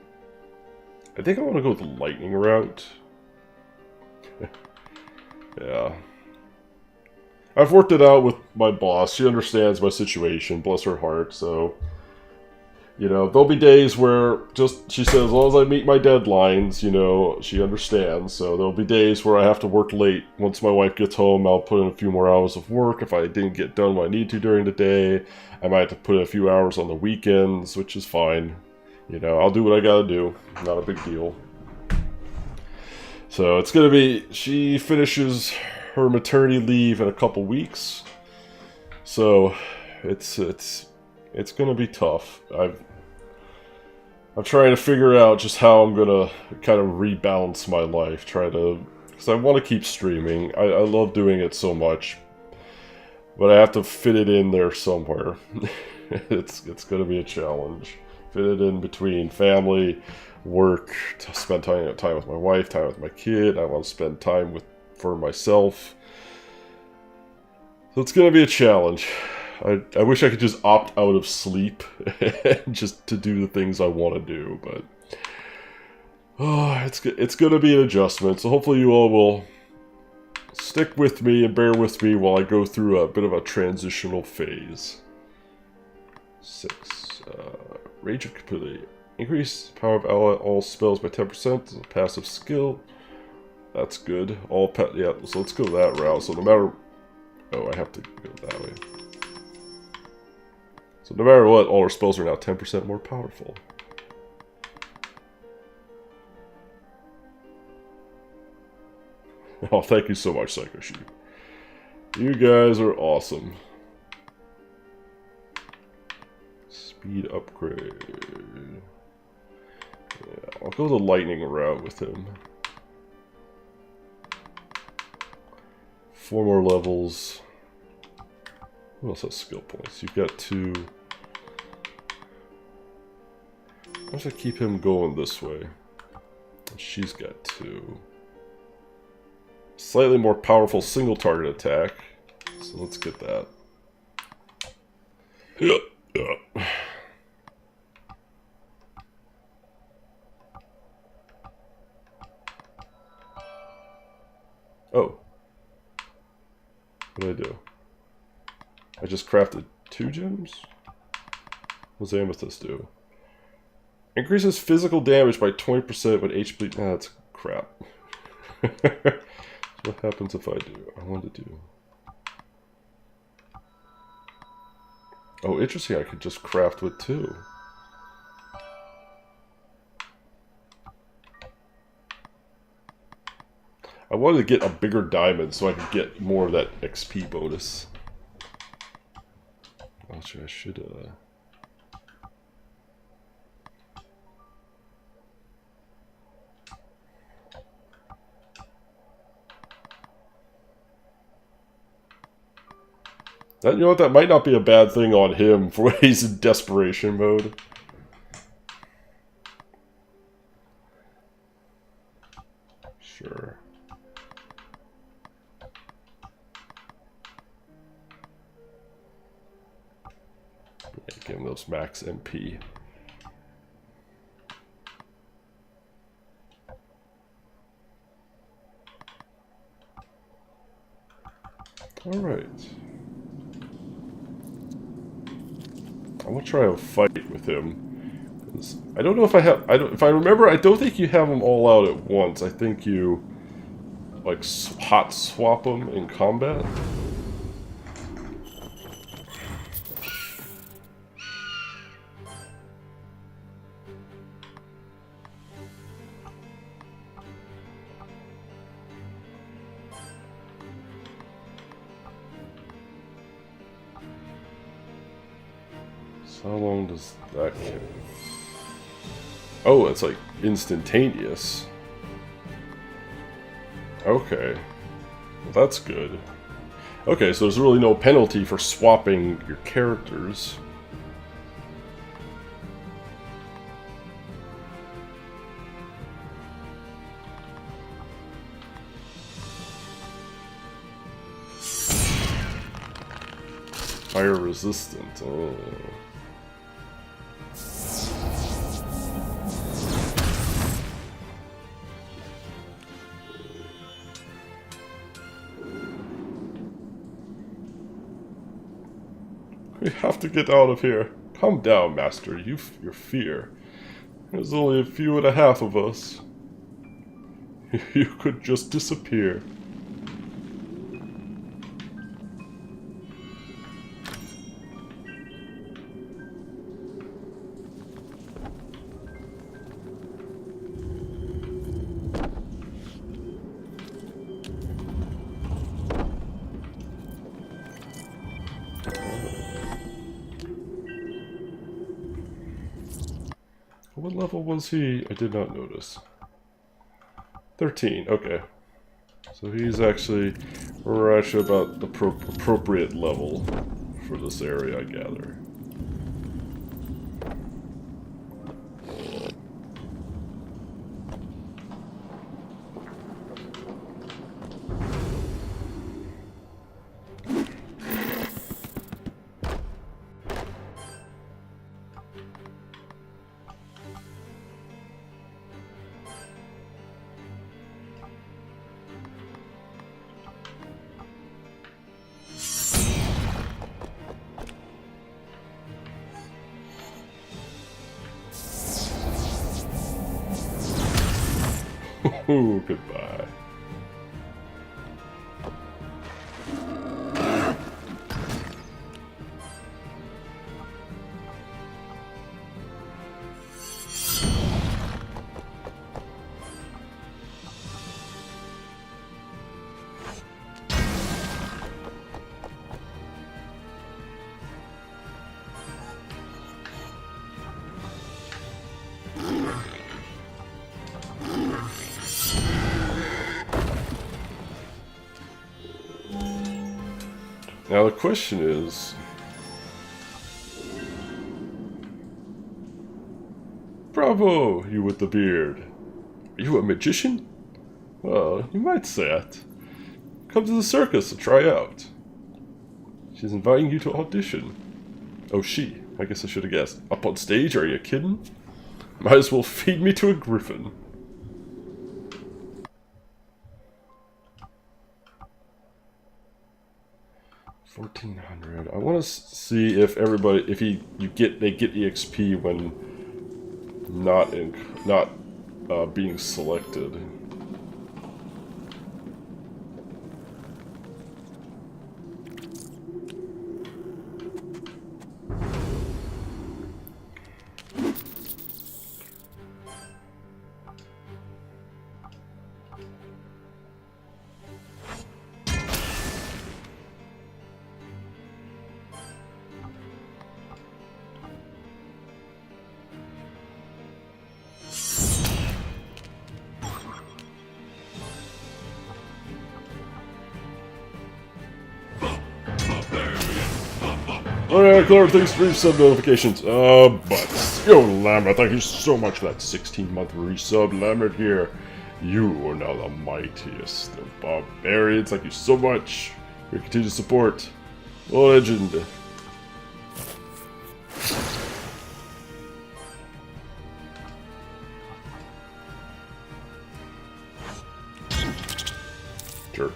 I think I want to go with the lightning route. Yeah. I've worked it out with my boss. She understands my situation, bless her heart, so... You know, there'll be days where just, she says, as long as I meet my deadlines, you know, she understands. So there'll be days where I have to work late. Once my wife gets home, I'll put in a few more hours of work. If I didn't get done what I need to during the day, I might have to put in a few hours on the weekends, which is fine. You know, I'll do what I gotta do. Not a big deal. So it's gonna be, she finishes her maternity leave in a couple weeks. So it's gonna be tough. I'm trying to figure out just how I'm gonna kind of rebalance my life. Because I want to keep streaming. I love doing it so much, but I have to fit it in there somewhere. It's gonna be a challenge. Fit it in between family, work, to spend time with my wife, time with my kid. I want to spend time for myself. So it's gonna be a challenge. I wish I could just opt out of sleep just to do the things I want to do, but it's gonna be an adjustment. So hopefully you all will stick with me and bear with me while I go through a bit of a transitional phase. 6. Rage of Capility. Increase power of all spells by 10%. It's a passive skill. That's good. Yeah, so let's go that route. So no matter... Oh, I have to go that way. So no matter what, all our spells are now 10% more powerful. Oh, thank you so much, Psycho Sheep. You guys are awesome. Speed upgrade. Yeah, I'll go the lightning route with him. 4 more levels. Who else has skill points? You've got 2. I'm going to keep him going this way. She's got 2. Slightly more powerful single target attack. So let's get that. Oh. What did I do? I just crafted 2 gems? What does Amethyst do? Increases physical damage by 20% when HP... Nah, that's crap. What happens if I do? I want to do... Oh, interesting. I could just craft with 2. I wanted to get a bigger diamond so I could get more of that XP bonus. Actually, I should, you know what, that might not be a bad thing on him for when he's in desperation mode. Sure. Yeah, give him those max MP. Alright. I want to try a fight with him. I don't know if I have... if I remember, I don't think you have them all out at once. I think you, like, hot swap them in combat. How long does that kill? Oh, it's like instantaneous. Okay. Well, that's good. Okay, so there's really no penalty for swapping your characters. Fire resistant. Oh. We have to get out of here. Calm down, Master. Your fear. There's only a few and a half of us. You could just disappear. What level was he? I did not notice. 13, okay. So he's actually, we're actually about the appropriate level for this area, I gather. Ooh, goodbye. Now the question is... Bravo, you with the beard. Are you a magician? Well, you might say that. Come to the circus to try out. She's inviting you to audition. Oh, she. I guess I should have guessed. Up on stage? Are you kidding? Might as well feed me to a griffin. $1,400. I want to see if everybody, if they get EXP when not being selected. Alright, Claire, thanks for resub notifications. But yo, Lambert, thank you so much for that 16-month resub, Lambert here. You are now the mightiest of barbarians. Thank you so much for your continued support. Legend. Jerk.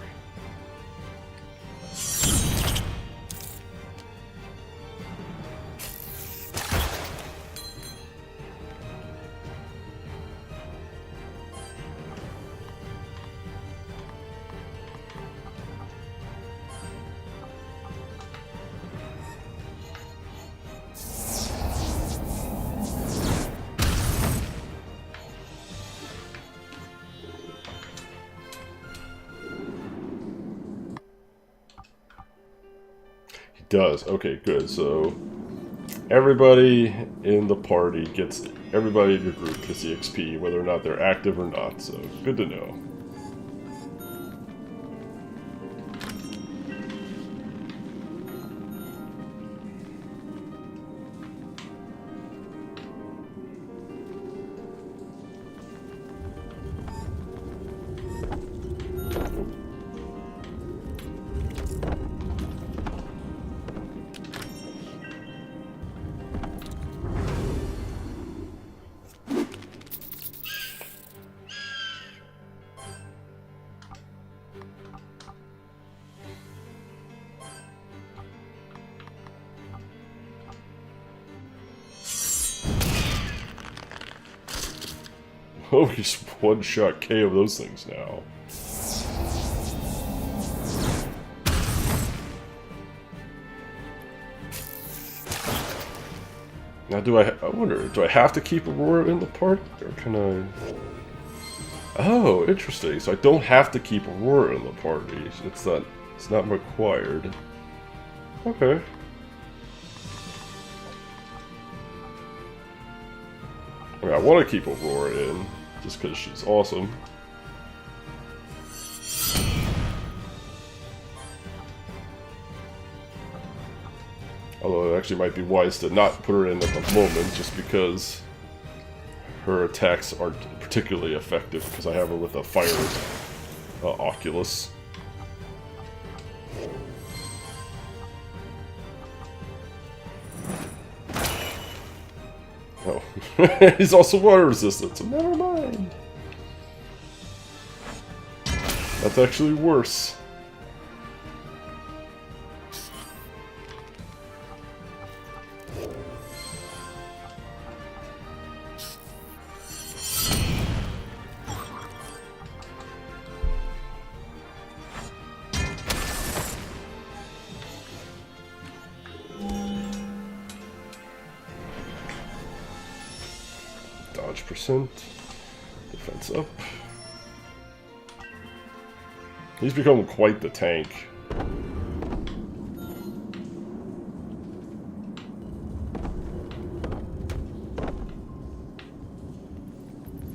Does. Okay, good. So everybody in the party gets, everybody in your group gets the XP, whether or not they're active or not, so good to know. Oh, he's one-shot KO those things now. Now, I wonder, do I have to keep Aurora in the party, or can I... Oh, interesting. So I don't have to keep Aurora in the party. It's not required. Okay. I mean, I want to keep Aurora in, just because she's awesome. Although it actually might be wise to not put her in at the moment, just because her attacks aren't particularly effective, because I have her with a fire Oculus. Oh, he's also water resistant, so never mind. That's actually worse. Dodge percent, defense up. He's become quite the tank.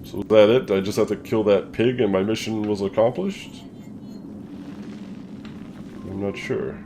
So is that it? I just have to kill that pig and my mission was accomplished? I'm not sure.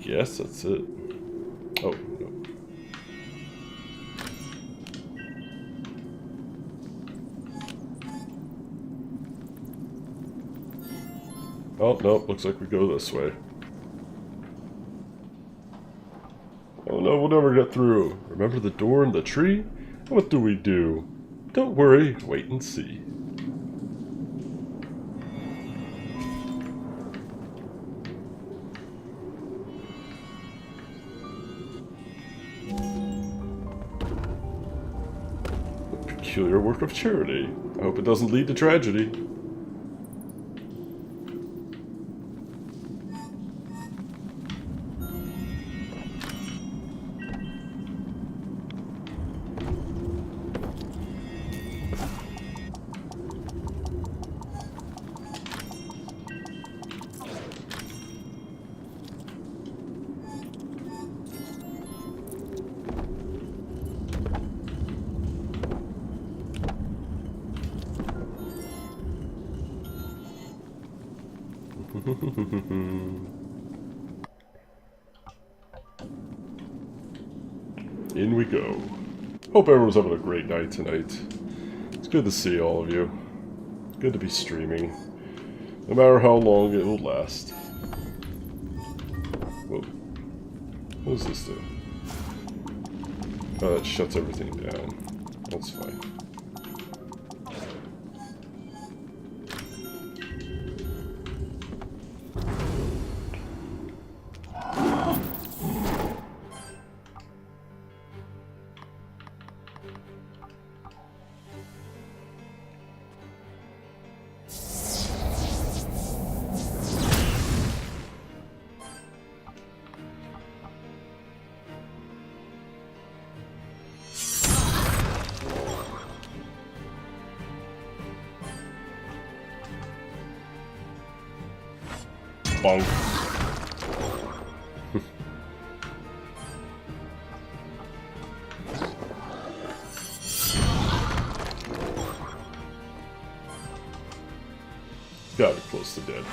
Yes, that's it. Oh, no. Oh, no, looks like we go this way. Oh no, we'll never get through. Remember the door in the tree? What do we do? Don't worry, wait and see. Peculiar work of charity. I hope it doesn't lead to tragedy. In we go. Hope everyone's having a great night tonight. It's good to see all of you. Good to be streaming. No matter how long it will last. Whoa. What does this do? Oh, it shuts everything down. That's fine. Bonk. Got it close to dead.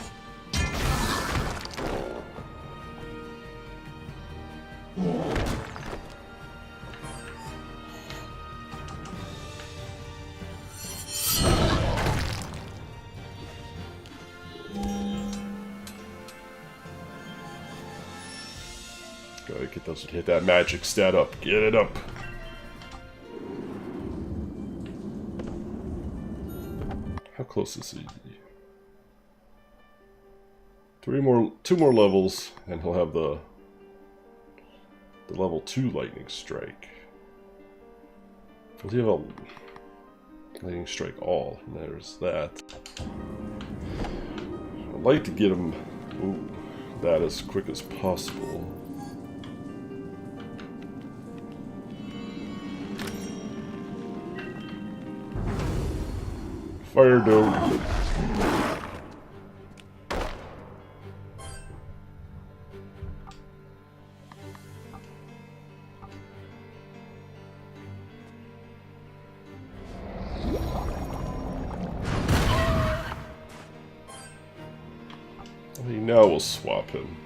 Gotta get those to hit that magic stat up. Get it up. How close is he? Two more levels, and he'll have the the level 2 lightning strike. Does he have a lightning strike all? There's that. I'd like to get him that as quick as possible. Fire dome. Now we'll swap him.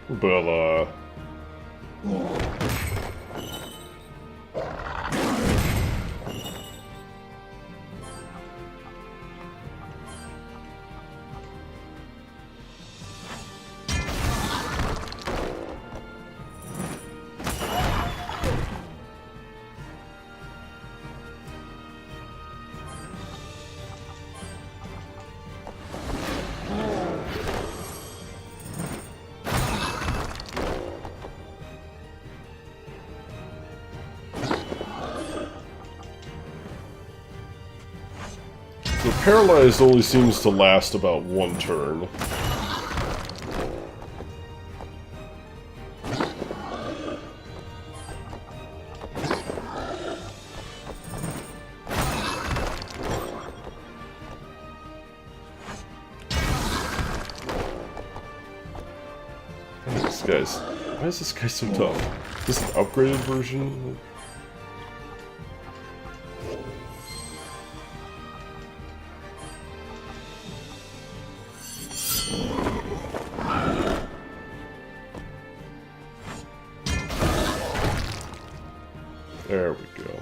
Bella. So paralyzed only seems to last about one turn. Why is this guy so tough? Is this an upgraded version? There we go.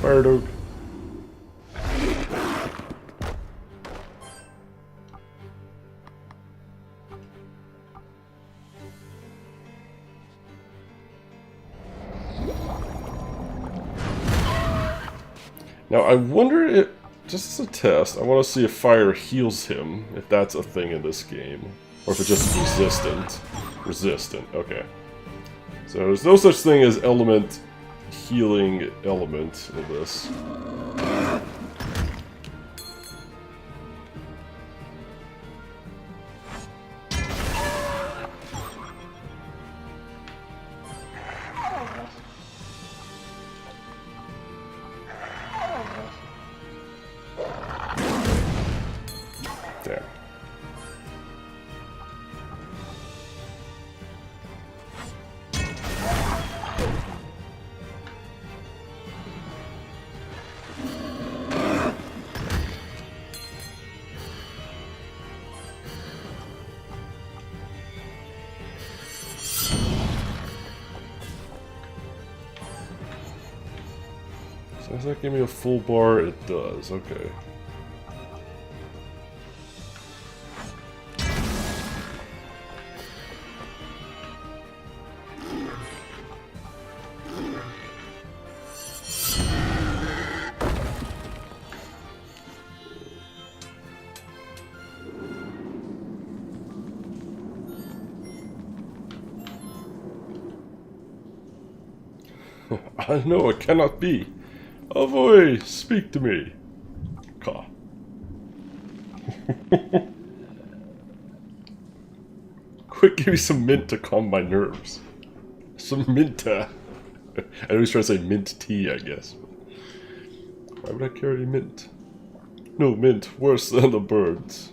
Fire dog. Now I wonder if, just as a test, I want to see if fire heals him, if that's a thing in this game. Or if it's just resistant. Resistant, okay. So there's no such thing as element healing element in this. There. Does that give me a full bar? It does, okay. I know it cannot be. Avoy, speak to me. Caw. Quick, give me some mint to calm my nerves. Some minta. I was trying to say mint tea, I guess. Why would I carry mint? No mint, worse than the birds.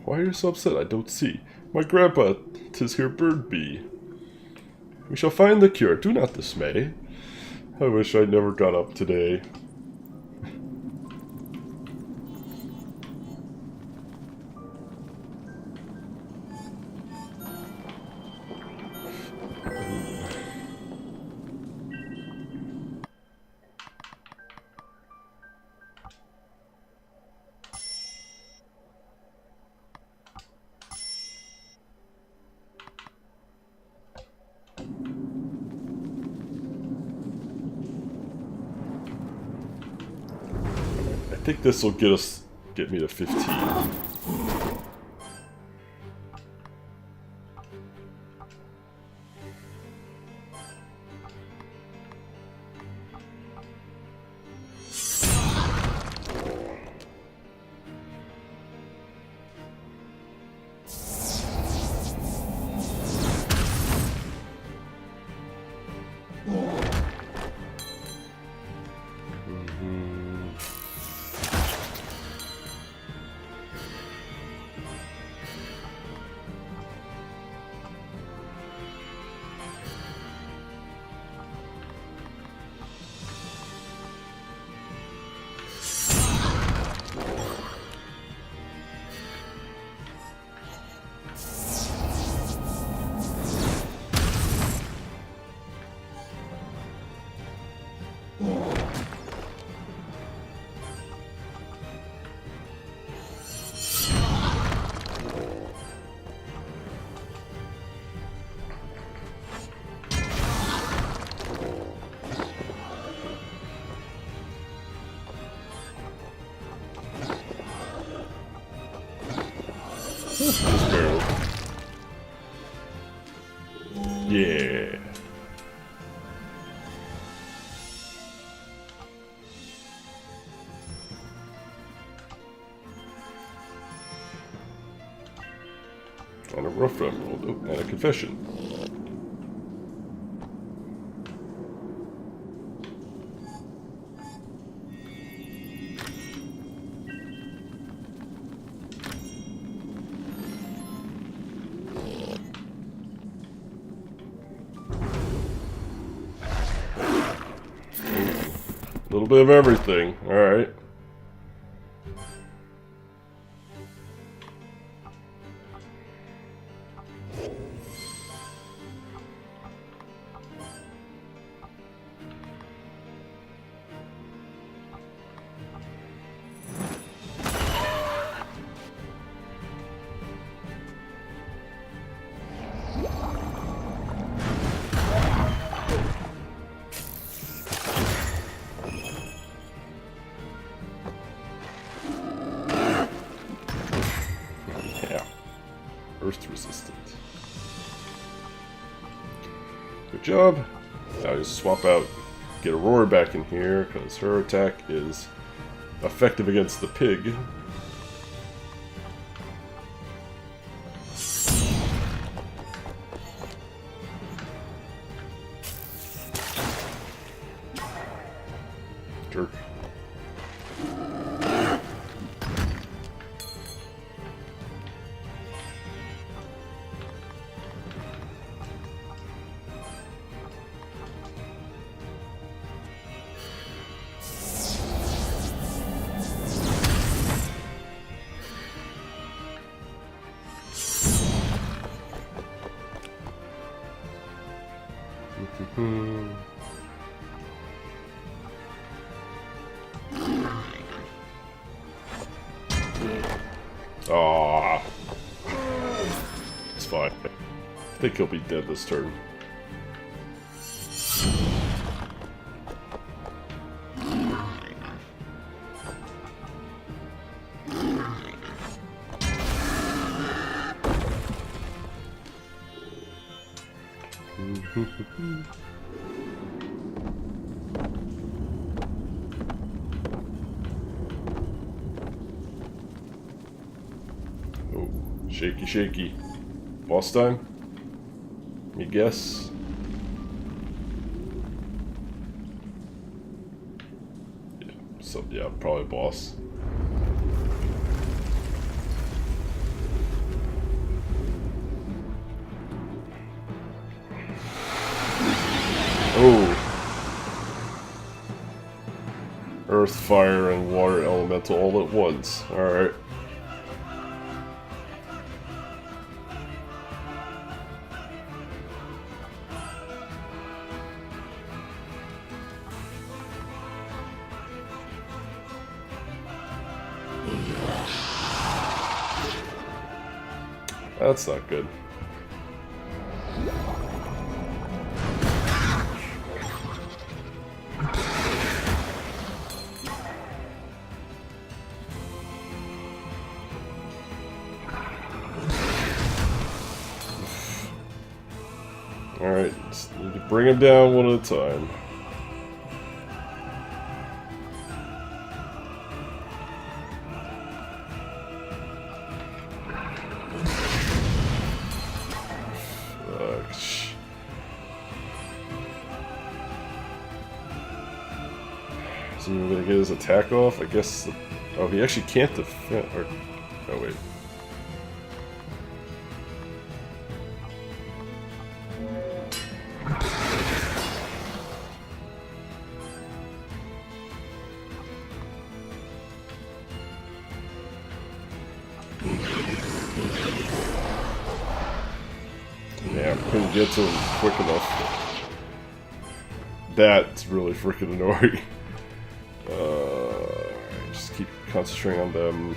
Why are you so upset? I don't see. My grandpa, 'tis here bird be. We shall find the cure, do not dismay. I wish I'd never got up today. think this will get me to 15. Just barely. Yeah. And a rough emerald. Oh, and a confession. A little bit of everything. Alright. Earth resistant. Good job. Now just swap out, get Aurora back in here, because her attack is effective against the pig. Jerk. Aww. It's fine. I think he'll be dead this turn. Oh, shaky, shaky. Boss time? Me guess? Yeah, so, yeah, probably boss. Oh. Earth, fire, and water elemental all at once. Alright. That's not good. Bring him down one at a time. Is he even gonna get his attack off? I guess. Oh, he actually can't defend. Or, oh wait. Damn, couldn't get to him quick enough. That's really freaking annoying. Just keep concentrating on them.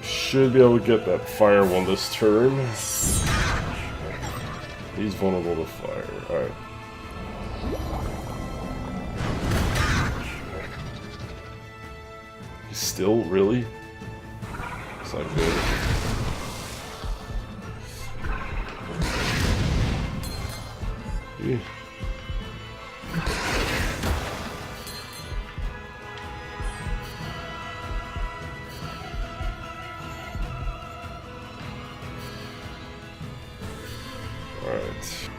Should be able to get that fire one this turn. He's vulnerable to fire. Alright. He's still really? It's not good. Yeah. Alright.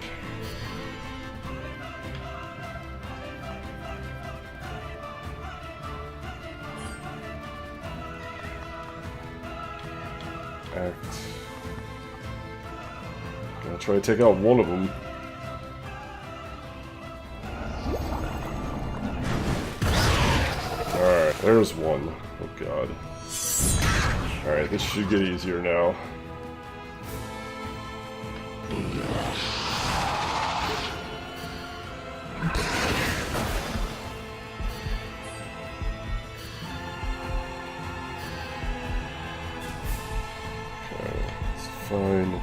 Act. Gonna try to take out one of them. Alright, there's one. Oh god. Alright, this should get easier now. Fine.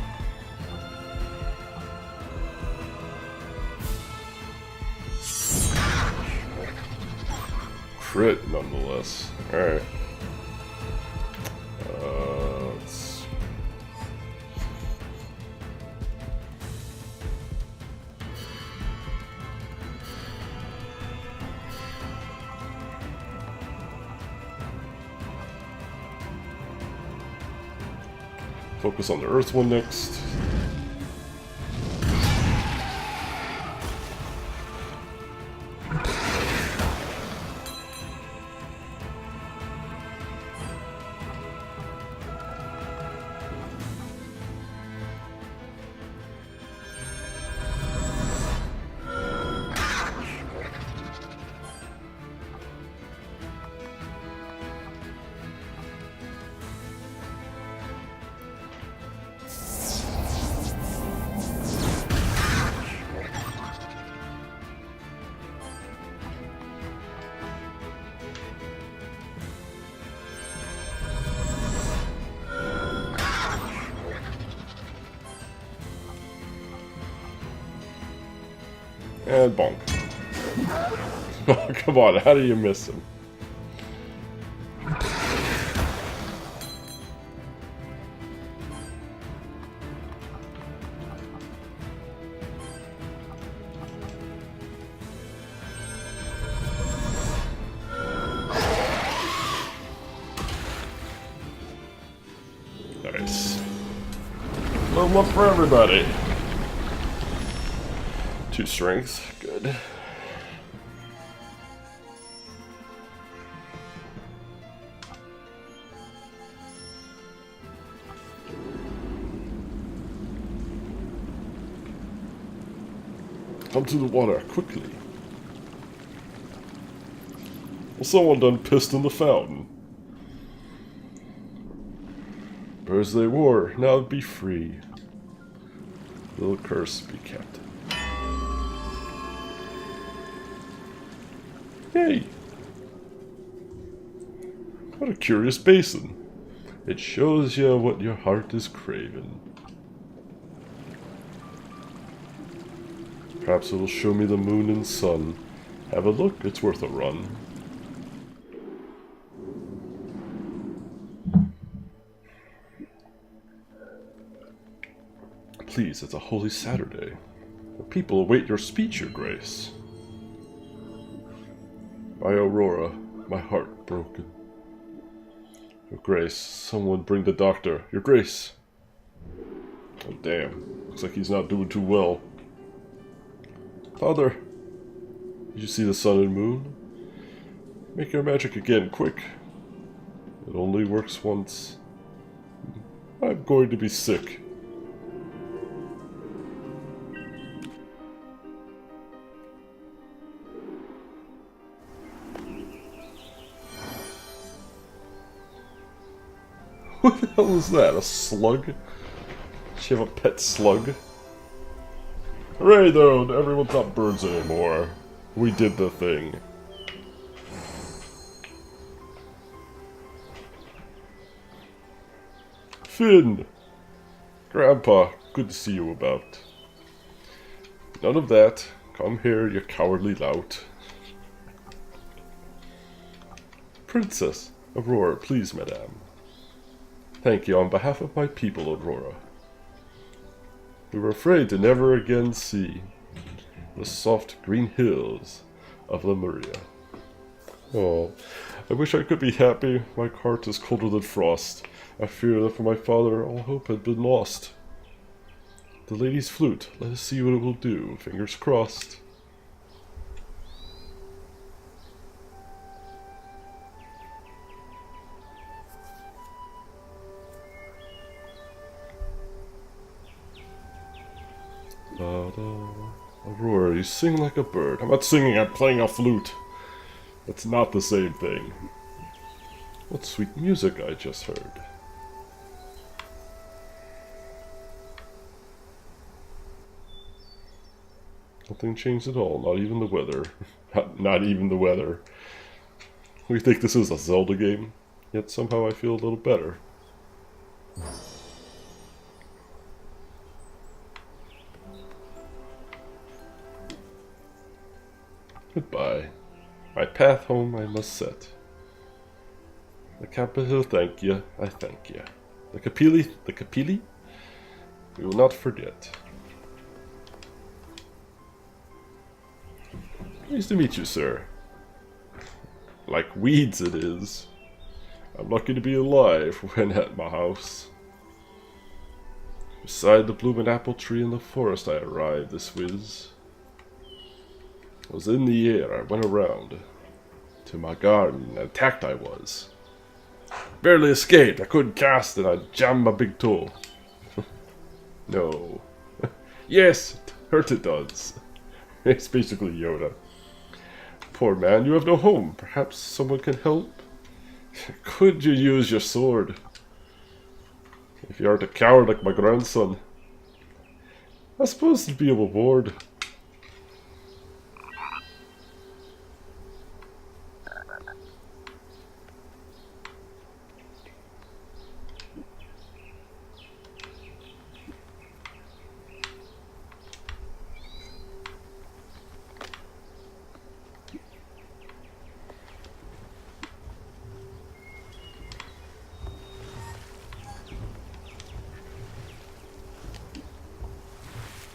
Crit, nonetheless. Alright. Let's... Focus on the Earth one next. And bonk. Oh, come on, how do you miss him? Nice. Level up for everybody. 2 strength, good. Come to the water, quickly. Well, someone done pissed in the fountain. Birds they were, now be free. Little curse be kept. Yay! What a curious basin. It shows you what your heart is craving. Perhaps it'll show me the moon and sun. Have a look, it's worth a run. Please, it's a holy Saturday. The people await your speech, your grace. By Aurora, my heart broken. Your grace, someone bring the doctor. Your grace. Oh damn, looks like he's not doing too well. Father, did you see the sun and moon? Make your magic again, quick. It only works once. I'm going to be sick. What the hell is that? A slug? Does she have a pet slug? Hooray though, everyone's not birds anymore. We did the thing. Finn! Grandpa, good to see you about. None of that. Come here, you cowardly lout. Princess, Aurora, please, madame. Thank you on behalf of my people, Aurora. We were afraid to never again see the soft green hills of Lemuria. Oh, I wish I could be happy. My heart is colder than frost. I fear that for my father all hope had been lost. The lady's flute, let us see what it will do. Fingers crossed. Aurora, you sing like a bird. I'm not singing, I'm playing a flute. That's not the same thing. What sweet music I just heard. Nothing changed at all, not even the weather. Not even the weather. We think this is a Zelda game, yet somehow I feel a little better. Goodbye. My path home I must set. The capital thank you, I thank you. The Capili? We will not forget. Nice to meet you, sir. Like weeds it is. I'm lucky to be alive when at my house. Beside the bloomin' apple tree in the forest I arrived this whiz. I was in the air, I went around to my garden, and attacked I was. Barely escaped, I couldn't cast it, I jammed my big toe. No. Yes, it hurt it does. It's basically Yoda. Poor man, you have no home. Perhaps someone can help? Could you use your sword? If you aren't a coward like my grandson. I suppose it'd be a reward.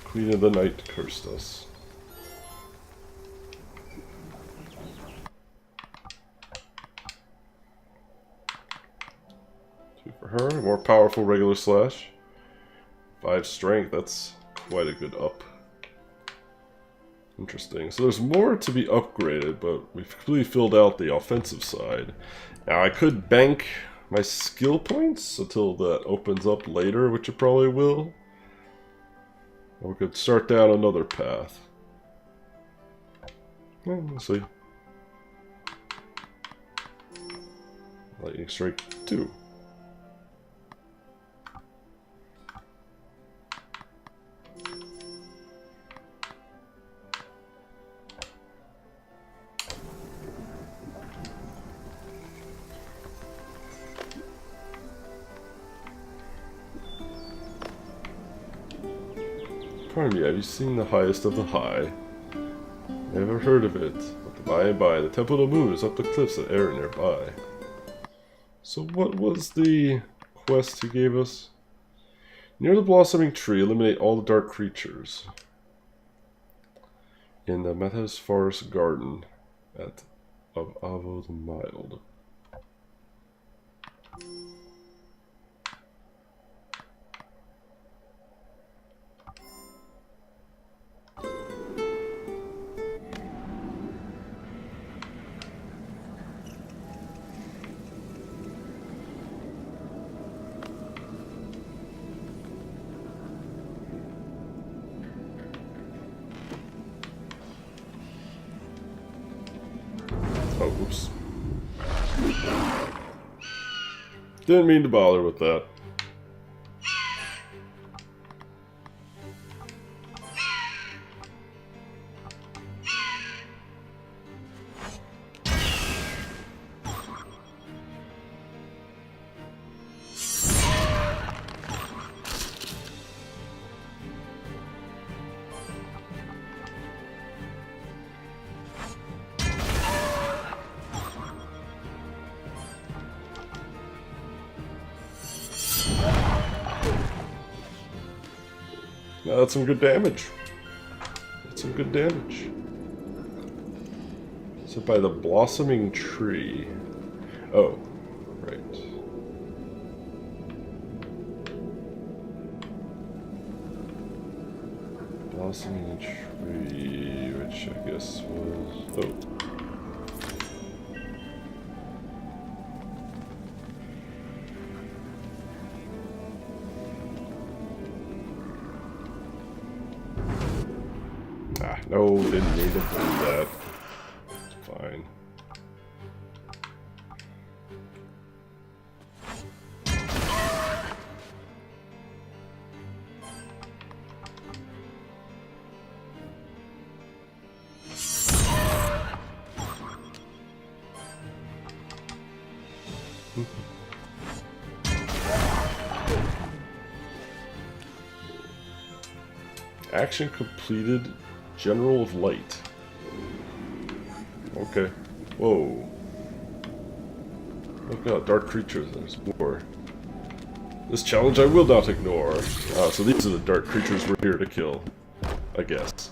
Queen of the Night cursed us. Two for her, more powerful regular slash. 5 strength, that's quite a good up. Interesting. So there's more to be upgraded, but we've completely filled out the offensive side. Now I could bank my skill points until that opens up later, which it probably will. Or we could start down another path. Yeah, we'll see. Lightning Strike 2. Pardon me, have you seen the highest of the high? Never heard of it, but by and by, the Temple of the Moon is up the cliffs that air nearby. So what was the quest he gave us? Near the blossoming tree, eliminate all the dark creatures. In the Metas Forest Garden of Avo the Mild. Oh, oops. Didn't mean to bother with that. Now that's some good damage. That's some good damage. So by the blossoming tree. Oh, right. Blossoming tree, which I guess was... Oh. No, didn't need to do that. Fine. Action completed. General of Light. Okay. Whoa. Oh god, dark creatures. There's more. This challenge I will not ignore. Ah, so these are the dark creatures we're here to kill. I guess.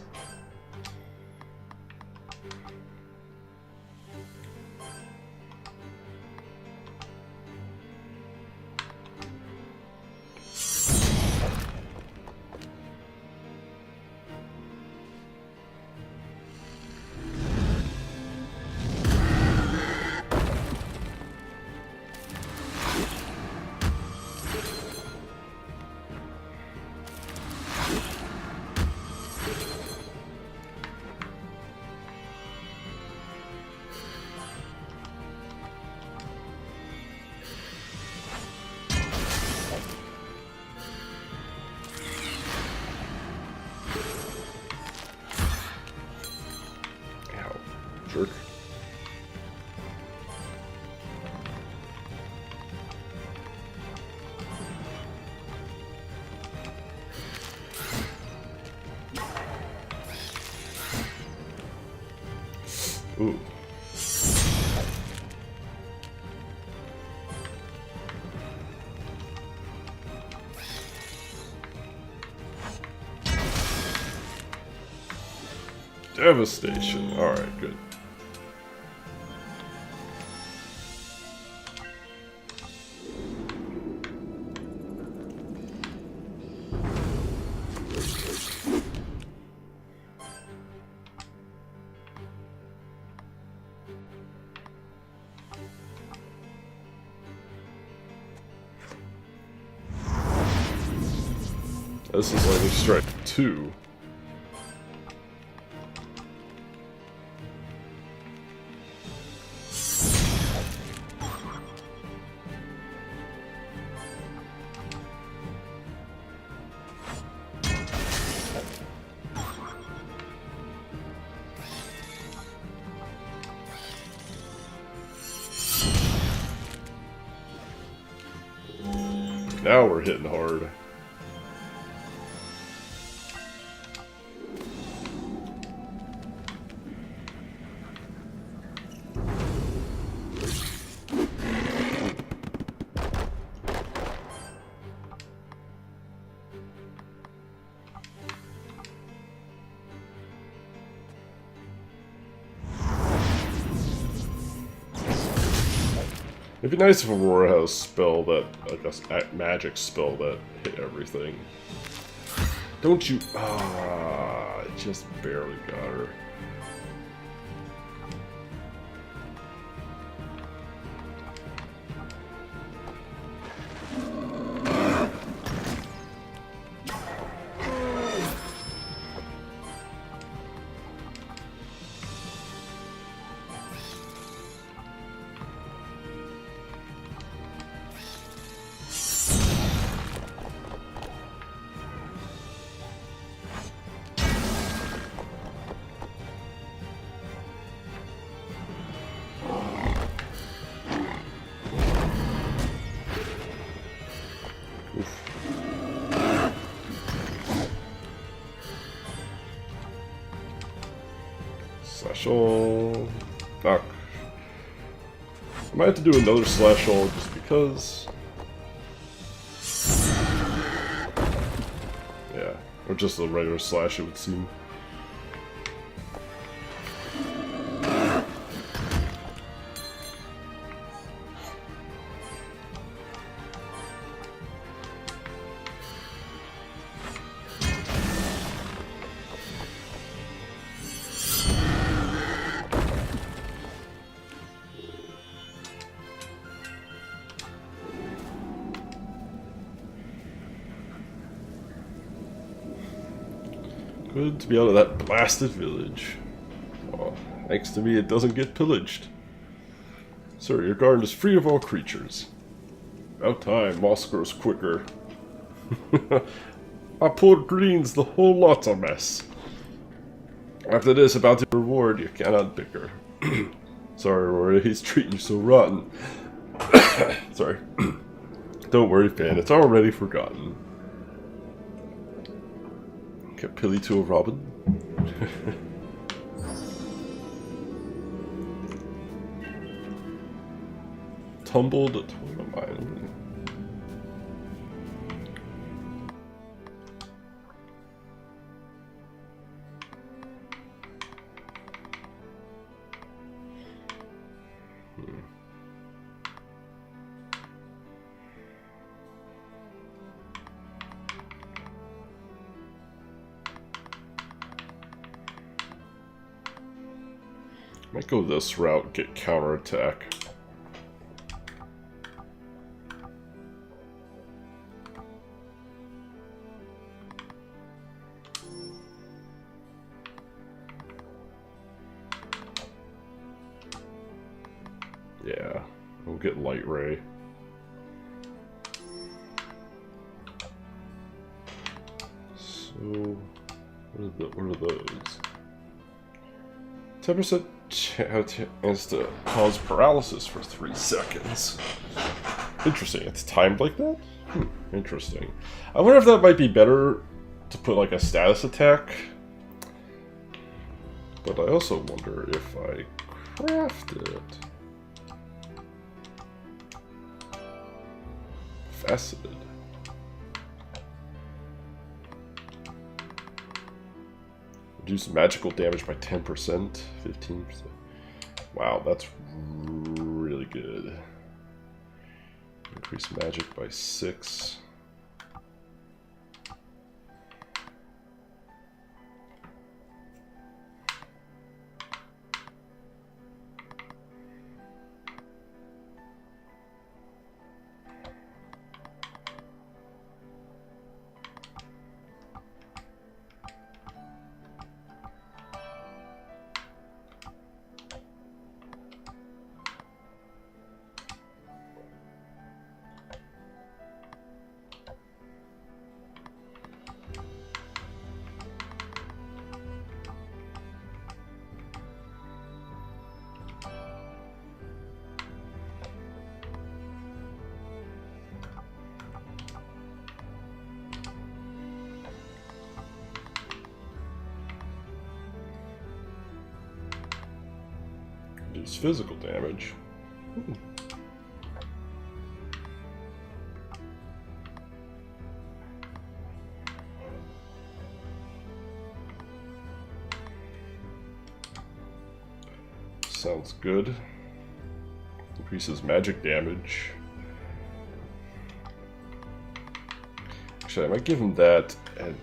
Jerk. Ooh. Devastation. Alright, good. This is Lightning Strike 2. Now we're hitting hard. It'd be nice if Aurora had a spell that, like a magic spell that hit everything. Don't you? Ah, it just barely got her. Slash all. Knock. I might have to do another slash all just because. Yeah, or just a regular slash, it would seem. Good to be out of that blasted village. Oh, thanks to me, it doesn't get pillaged. Sir, your garden is free of all creatures. About time, moss grows quicker. Our poor greens, the whole lot's a mess. After this, about the reward, you cannot bicker. Sorry, Rory, he's treating you so rotten. Sorry. Don't worry, fan, it's already forgotten. Get Pilly to a robin. Tumbled a totem mine. Might go this route, get counterattack. Yeah, we'll get light ray. So, what are those? 10% chance to cause paralysis for 3 seconds. Interesting, it's timed like that? Interesting. I wonder if that might be better to put like a status attack. But I also wonder if I craft it. Faceted. Reduce magical damage by 10%, 15%. Wow, that's really good. Increase magic by 6. Reduce physical damage. Sounds good. Increases magic damage. Actually, I might give him that and...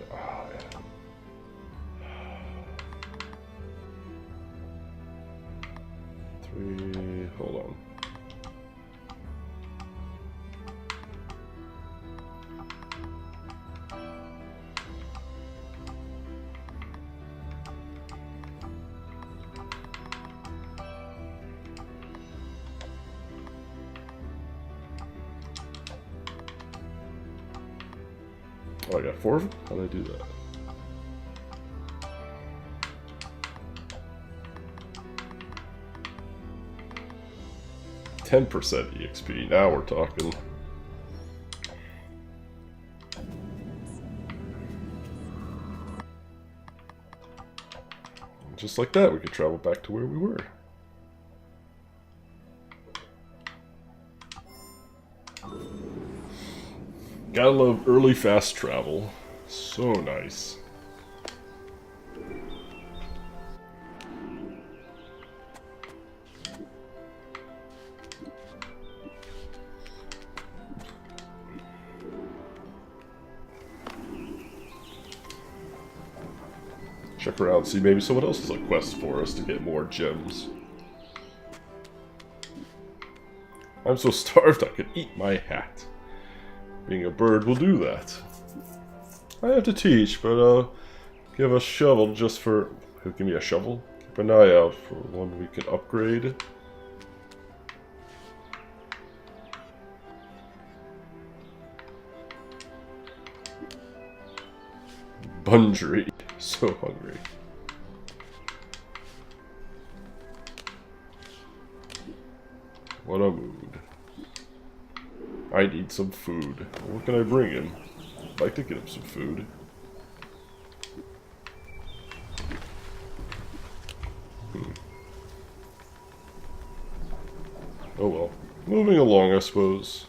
Three... Hold on. Oh, I got 4 of them? How did I do that? %10 EXP. Now we're talking. Just like that, we could travel back to where we were. Gotta love early fast travel. So nice. Check around, see maybe someone else has a quest for us to get more gems. I'm so starved I could eat my hat. Being a bird will do that. I have to teach, but give a shovel just for... Give me a shovel? Keep an eye out for one we can upgrade. Bungery. So hungry. What a mood. I need some food. What can I bring him? I'd like to get him some food. Oh well. Moving along, I suppose.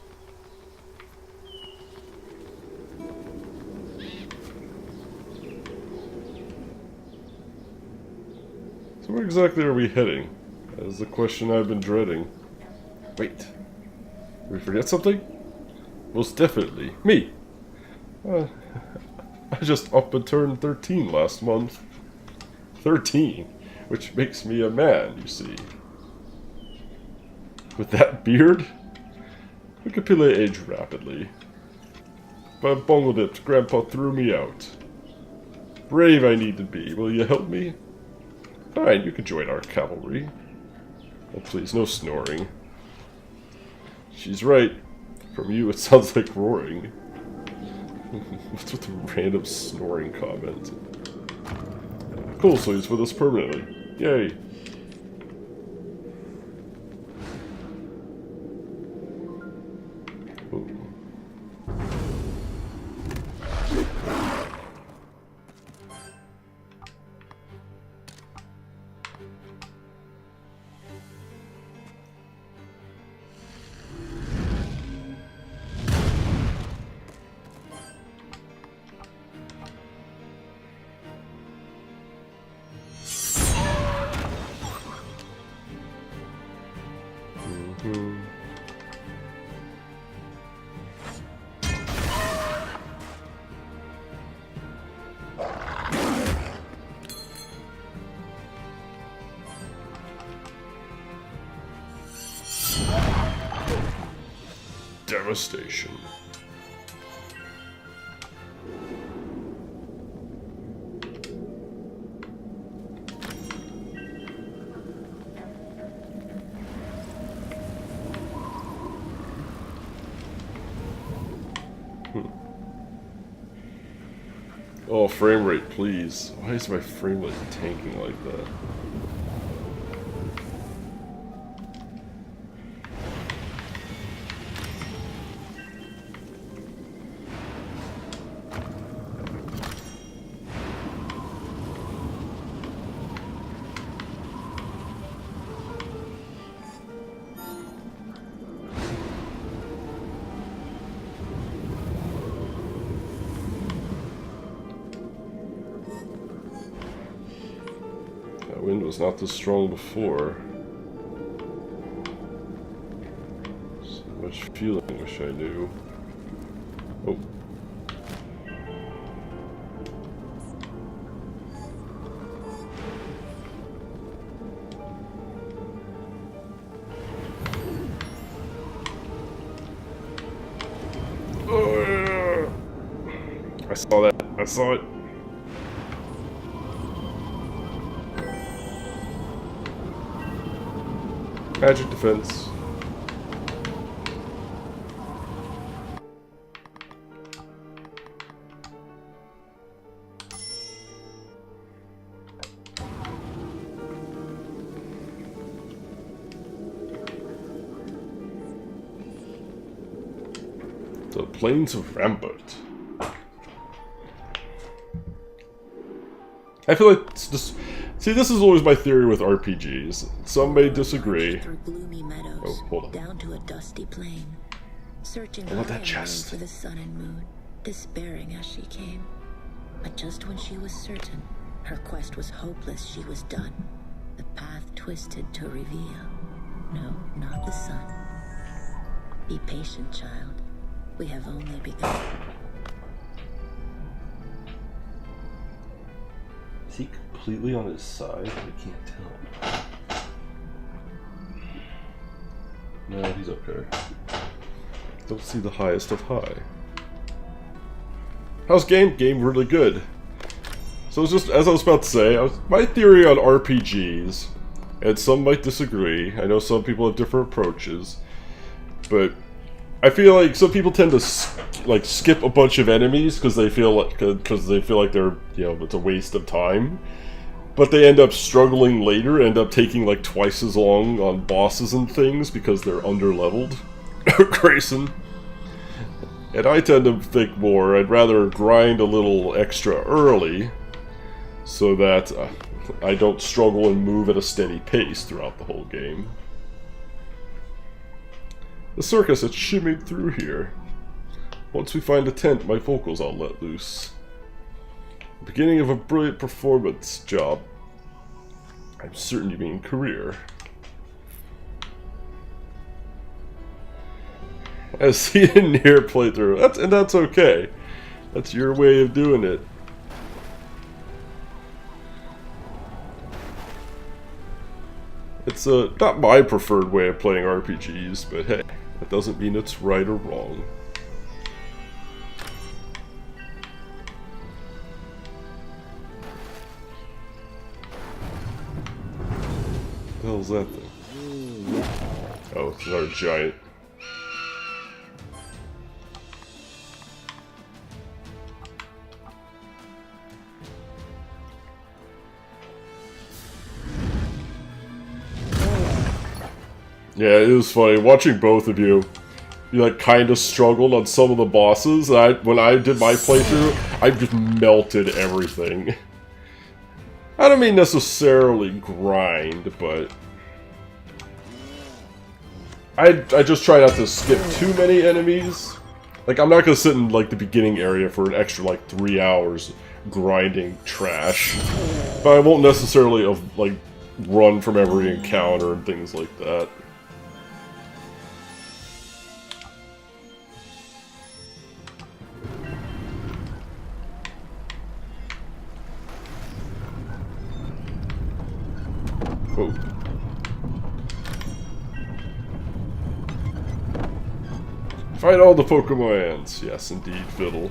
So where exactly are we heading? That is the question I've been dreading. Wait. Did we forget something? Most definitely. Me! I just up and turned 13 last month. 13? Which makes me a man, you see. With that beard? Wikipedia aged rapidly. But bungled it, Grandpa threw me out. Brave I need to be, will you help me? Fine, you can join our cavalry. Oh please, no snoring. She's right. From you it sounds like roaring. What's with the random snoring comment? Cool, so he's with us permanently. Yay. Ooh. Devastation. Oh, frame rate, please. Why is my frame rate tanking like that? That wind was not this strong before. Much feeling, wish I knew. Oh. I saw that. I saw it. Magic defense. The Plains of Rambert. I feel like it's just... See, this is always my theory with RPGs. Some may disagree. Through gloomy meadows, Oh, hold on. down to a dusty plain, searching I want high that and chest. low for the sun and moon, despairing as she came. But just when she was certain her quest was hopeless, she was done. The path twisted to reveal. No, not the sun. Be patient, child. We have only begun. Is he completely on his side? I can't tell. No, he's okay. Don't see the highest of high. How's game? Game really good. So it's just, as I was about to say, my theory on RPGs, and some might disagree, I know some people have different approaches, but I feel like some people tend to skip a bunch of enemies because they feel like they're, you know, it's a waste of time. But they end up struggling later, end up taking like twice as long on bosses and things because they're under-leveled. Grayson. And I tend to think more, I'd rather grind a little extra early so that I don't struggle and move at a steady pace throughout the whole game. The circus had shimmied through here. Once we find a tent, my vocals I'll let loose. The beginning of a brilliant performance job. I'm certain you mean career. As seen in near playthrough. That's okay. That's your way of doing it. It's not my preferred way of playing RPGs, but hey, that doesn't mean it's right or wrong. What the hell's that thing? Oh, it's another giant. Yeah, it was funny watching both of you. You like kind of struggled on some of the bosses. And when I did my playthrough, I just melted everything. I don't mean necessarily grind, but I just try not to skip too many enemies. Like, I'm not gonna sit in like the beginning area for an extra like 3 hours grinding trash, but I won't necessarily like run from every encounter and things like that. Oh. Fight all the Pokemons! Yes, indeed, Fiddle.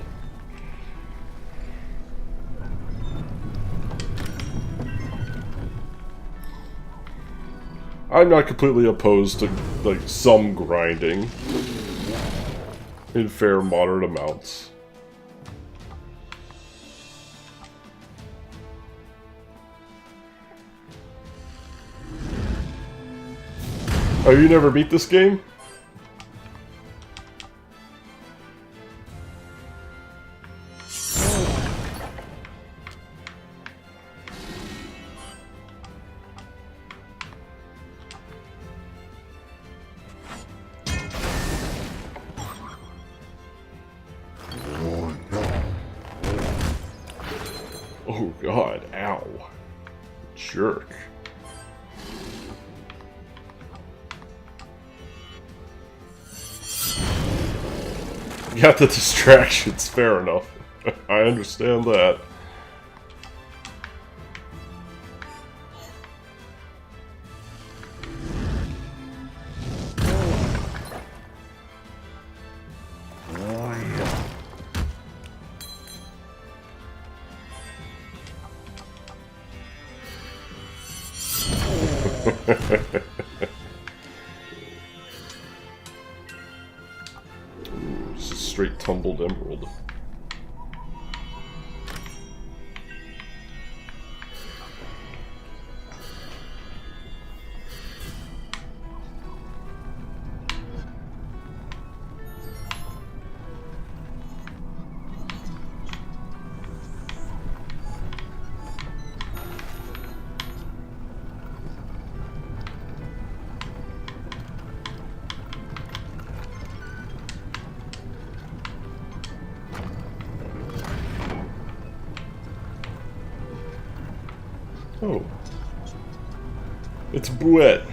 I'm not completely opposed to, like, some grinding. In fair, moderate amounts. Oh, you never beat this game? Oh god, ow. Jerk. got the distractions, fair enough. I understand that. Ooh, it's a straight tumbled emerald. Oh. It's Bouette.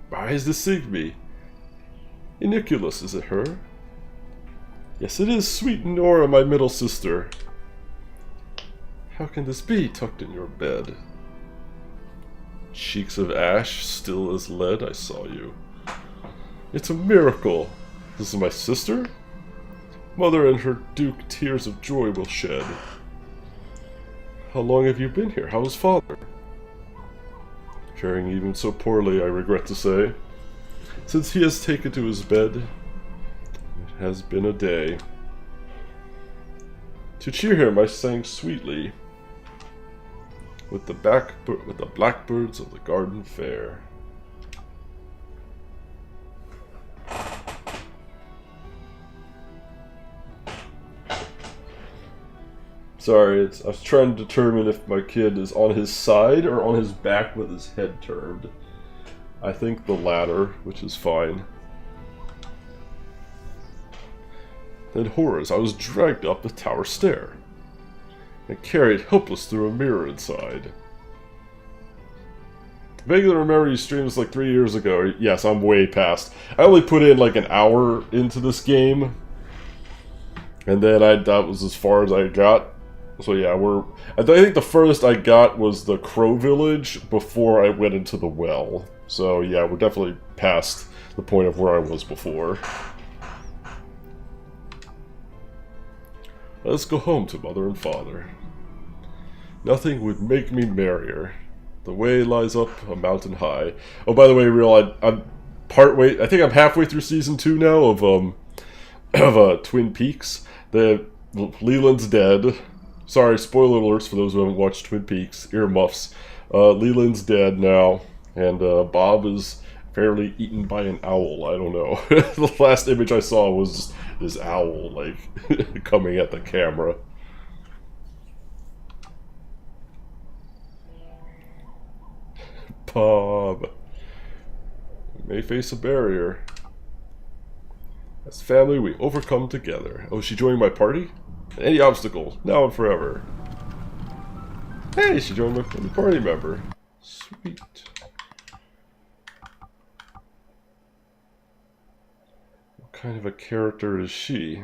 Rise the Sigby. Iniculus, is it her? Yes, it is, sweet Nora, my middle sister. How can this be, tucked in your bed? Cheeks of ash, still as lead, I saw you. It's a miracle. This is my sister? Mother and her duke tears of joy will shed. How long have you been here? How is father? Faring even so poorly, I regret to say. Since he has taken to his bed, it has been a day. To cheer him, I sang sweetly with the blackbirds of the garden fair. Sorry, I was trying to determine if my kid is on his side or on his back with his head turned. I think the latter, which is fine. Then horrors, I was dragged up the tower stair and carried helpless through a mirror inside. Vaguely remember you streamed this like 3 years ago. Yes, I'm way past. I only put in like an hour into this game, and then that was as far as I got. So yeah, I think the furthest I got was the Crow Village before I went into the well. So yeah, we're definitely past the point of where I was before. Let's go home to mother and father. Nothing would make me merrier. The way lies up a mountain high. Oh, by the way, I'm partway. I think I'm halfway through season 2 now of Twin Peaks. The Leland's dead. Sorry, spoiler alerts for those who haven't watched Twin Peaks. Earmuffs. Leland's dead now, and Bob is apparently eaten by an owl. I don't know. The last image I saw was this owl, like, coming at the camera. Bob. We may face a barrier. As family, we overcome together. Oh, is she joining my party? Any obstacle, now and forever. Hey, she joined my party member. Sweet. What kind of a character is she?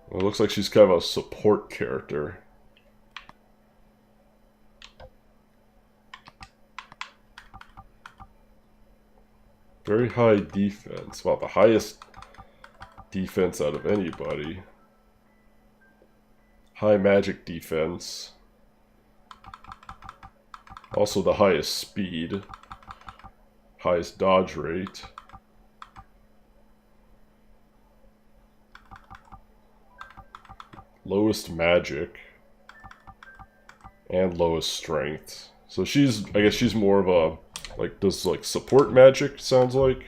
Well, it looks like she's kind of a support character. Very high defense. Well, the highest defense out of anybody. High magic defense. Also the highest speed. Highest dodge rate. Lowest magic. And lowest strength. So I guess she's more of a, like, does like support magic, sounds like.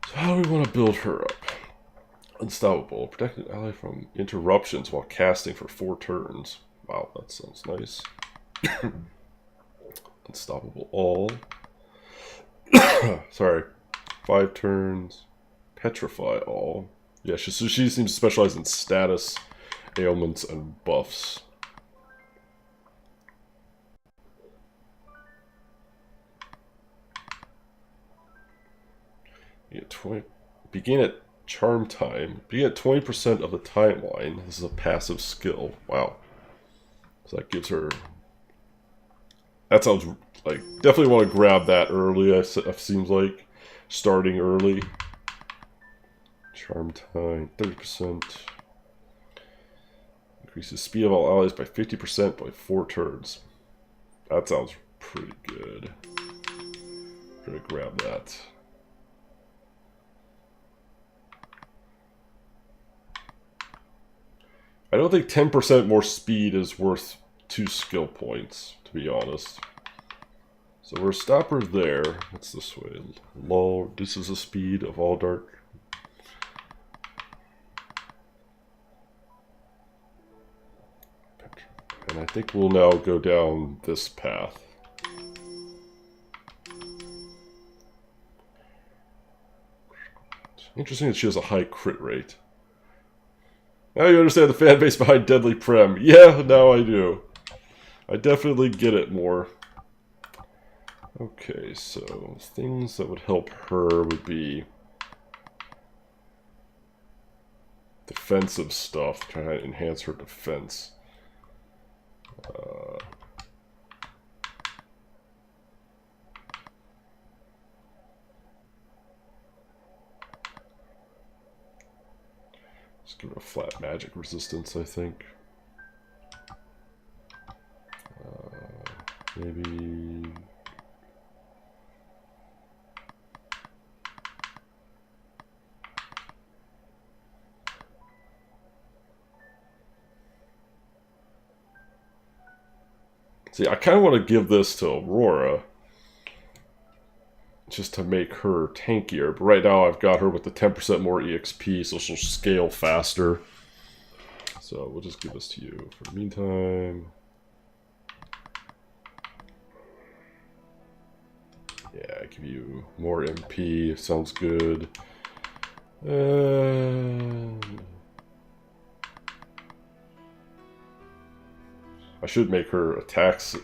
So how do we want to build her up? Unstoppable. Protect an ally from interruptions while casting for 4 turns. Wow, that sounds nice. Unstoppable all. Sorry. 5 turns. Petrify all. Yeah, she seems to specialize in status, ailments, and buffs. You get 20. Begin at charm time. Begin at 20% of the timeline. This is a passive skill. Wow. So that gives her. That sounds like definitely want to grab that early. It seems like starting early. Charm time 30%. Increases speed of all allies by 50% by 4 turns. That sounds pretty good. Gonna grab that. I don't think 10% more speed is worth 2 skill points, to be honest. So we're stop her there. What's this way? Low. This is the speed of all dark. And I think we'll now go down this path. Interesting that she has a high crit rate. Now you understand the fan base behind Deadly Prem. Yeah, now I do. I definitely get it more. Okay, so things that would help her would be defensive stuff, trying to enhance her defense. Just give her a flat magic resistance, I think. Maybe. See, I kind of want to give this to Aurora, just to make her tankier. But right now I've got her with the 10% more EXP, so she'll scale faster. So we'll just give this to you for the meantime. Yeah, I give you more MP, sounds good. I should make her attacks,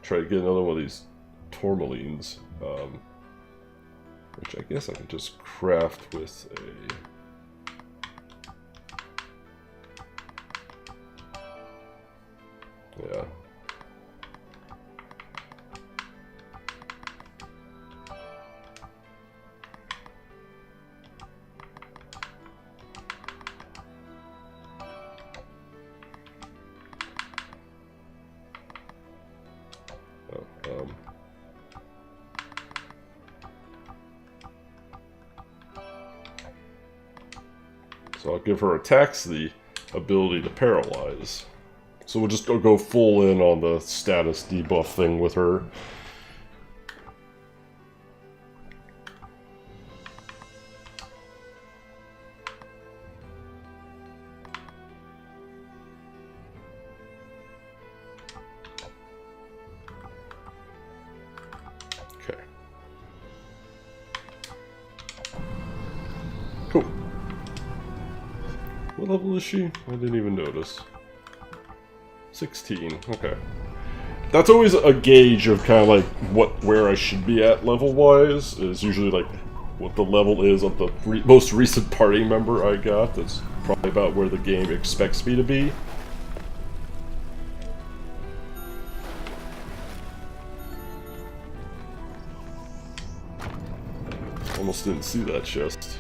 try to get another one of these tourmalines, which I guess I can just craft with a... Yeah. So I'll give her attacks the ability to paralyze. So we'll just go full in on the status debuff thing with her. Okay. Cool. What level is she? I didn't even notice. 16. Okay. That's always a gauge of kind of like where I should be at level-wise. Is usually like what the level is of the most recent party member I got. That's probably about where the game expects me to be. Almost didn't see that chest.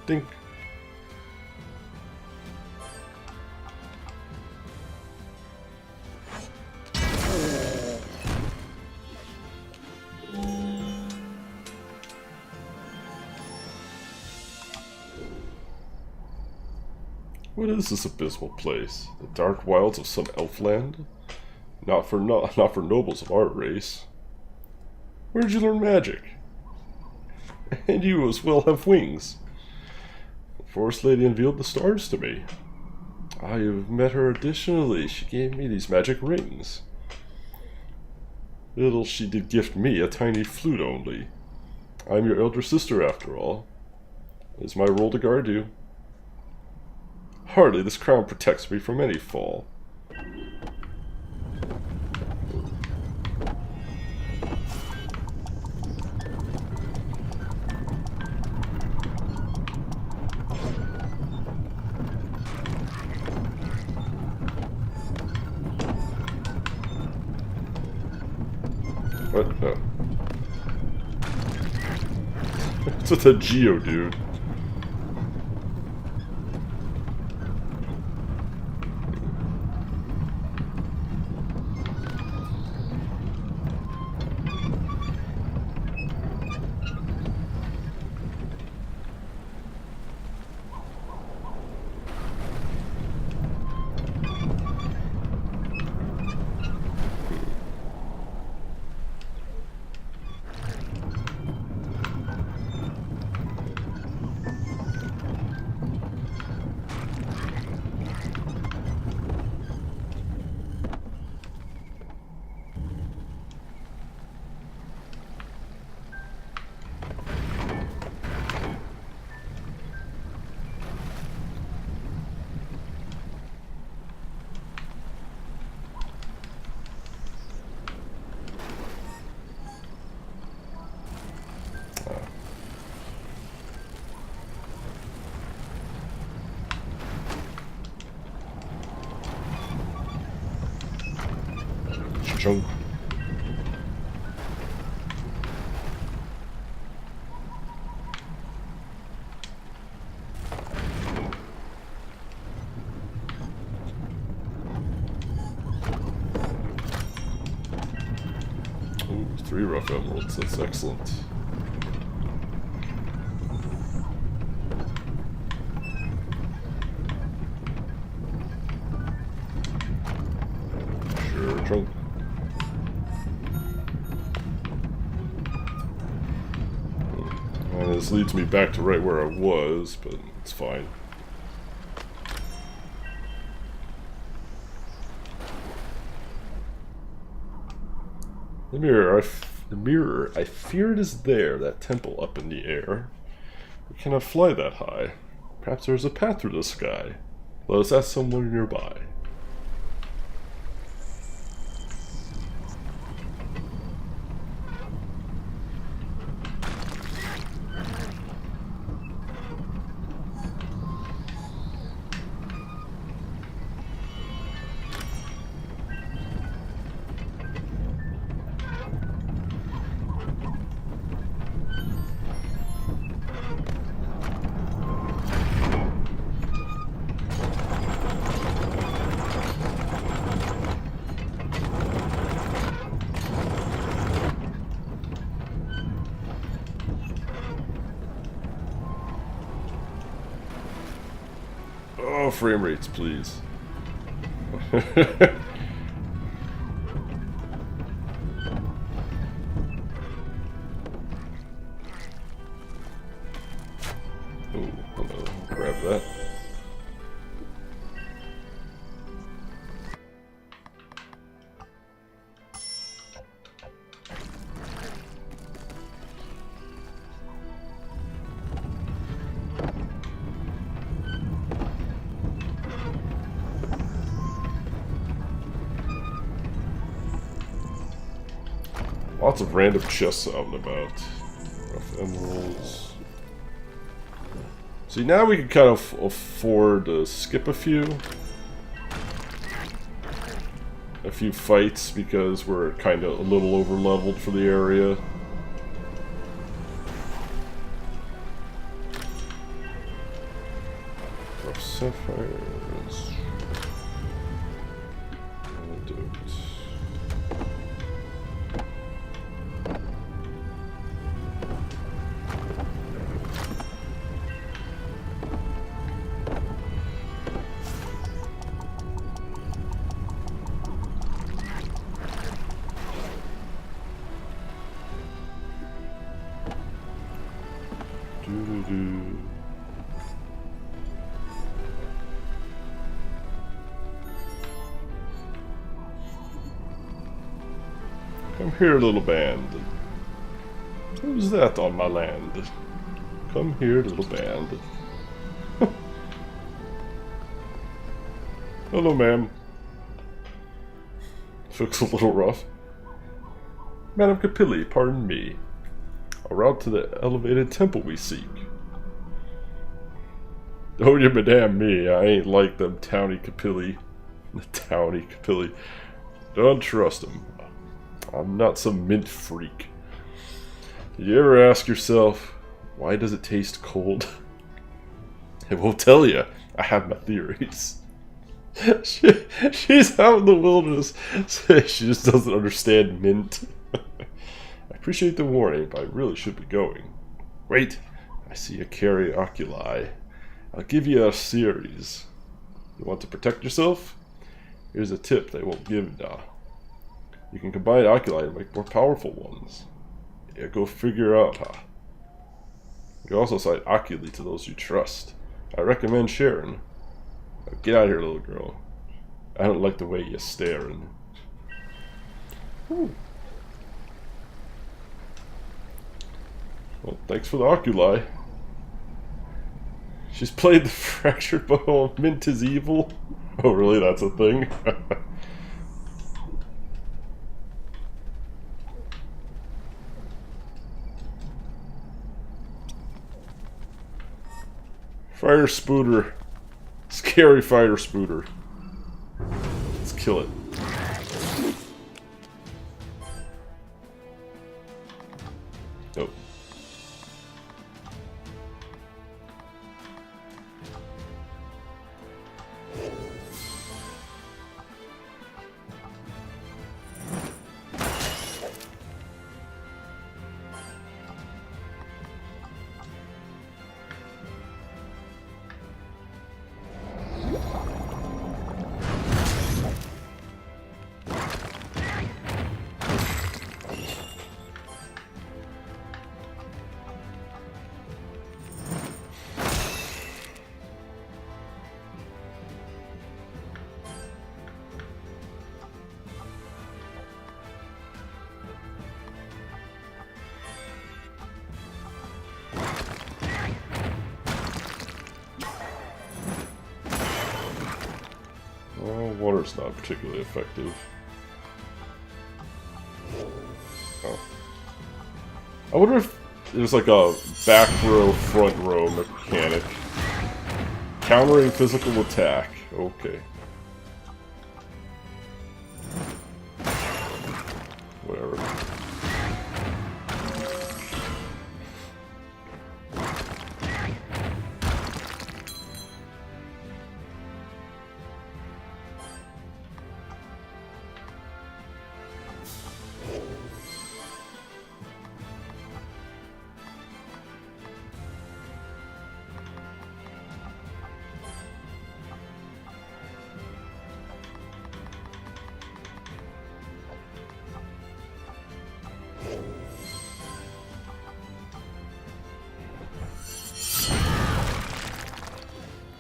Dink. What is this abysmal place? The dark wilds of some elf land? Not for nobles of our race. Where did you learn magic? And you as well have wings. The forest lady unveiled the stars to me. I have met her additionally. She gave me these magic rings. Little she did gift me a tiny flute only. I am your elder sister after all. It is my role to guard you. Hardly this crown protects me from any fall. What? No. It's with a Geodude. Chunk. Ooh, 3 rough emeralds, that's excellent. Sure, chunk. This leads me back to right where I was, but it's fine. The mirror, I fear it is there, that temple up in the air. We cannot fly that high. Perhaps there is a path through the sky. Let us ask someone nearby. Oh, frame rates, please. Oh, hello. Grab that. Lots of random chests out and about. Rough emeralds. See, now we can kind of afford to skip a few fights because we're kind of a little over leveled for the area. Rough sapphires. Antidote. Doo-doo-doo. Come here, little band. Who's that on my land? Come here, little band. Hello, ma'am. Looks a little rough. Madam Capilli, pardon me. A route to the elevated temple we seek. Oh, you madame me. I ain't like them towny Capilli. The towny Capilli. Don't trust them. I'm not some mint freak. Did you ever ask yourself, why does it taste cold? It won't tell you. I have my theories. She's out in the wilderness. She just doesn't understand mint. I appreciate the warning, but I really should be going. Wait, I see you carry oculi. I'll give you a series. You want to protect yourself? Here's a tip they won't give now. You can combine oculi and make more powerful ones. Yeah, go figure out, huh? You can also cite oculi to those you trust. I recommend sharing. Now get out of here, little girl. I don't like the way you're staring. Ooh. Well, thanks for the oculi. She's played the fractured bone. Mint is evil. Oh, really? That's a thing? Fire spooter. Scary fire spooter. Let's kill it. Nope. Water's not particularly effective. Oh. I wonder if there's like a back row, front row mechanic. Countering physical attack. Okay. Whatever.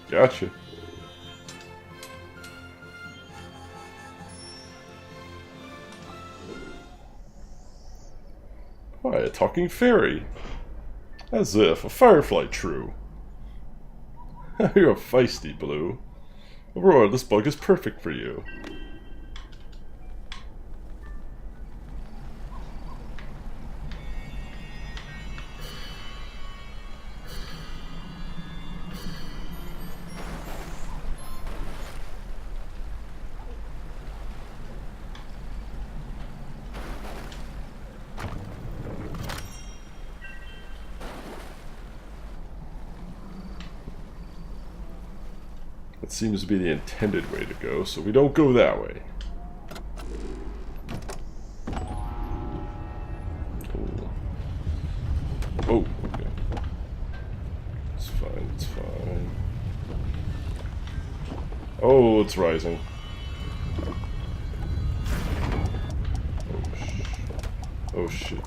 Gotcha. Why, a talking fairy. As if, a firefly true. You're a feisty, Blue. Aurora, this bug is perfect for you. That seems to be the intended way to go, so we don't go that way. Cool. Oh, okay. It's fine, it's fine. Oh, it's rising. Oh shit.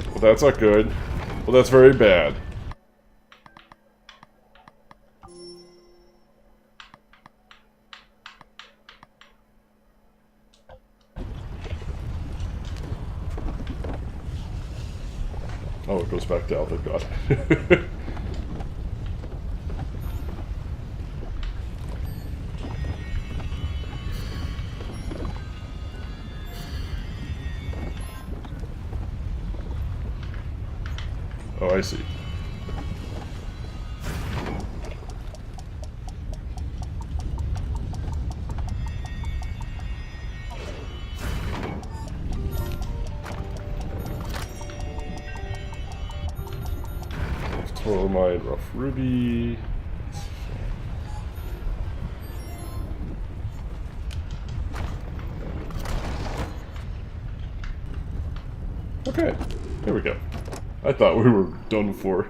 Well, that's not good. Well, that's very bad. Oh, it goes back down, thank God. Oh, I see. Total Mine, Rough Ruby. Okay, there we go. I thought we were done for.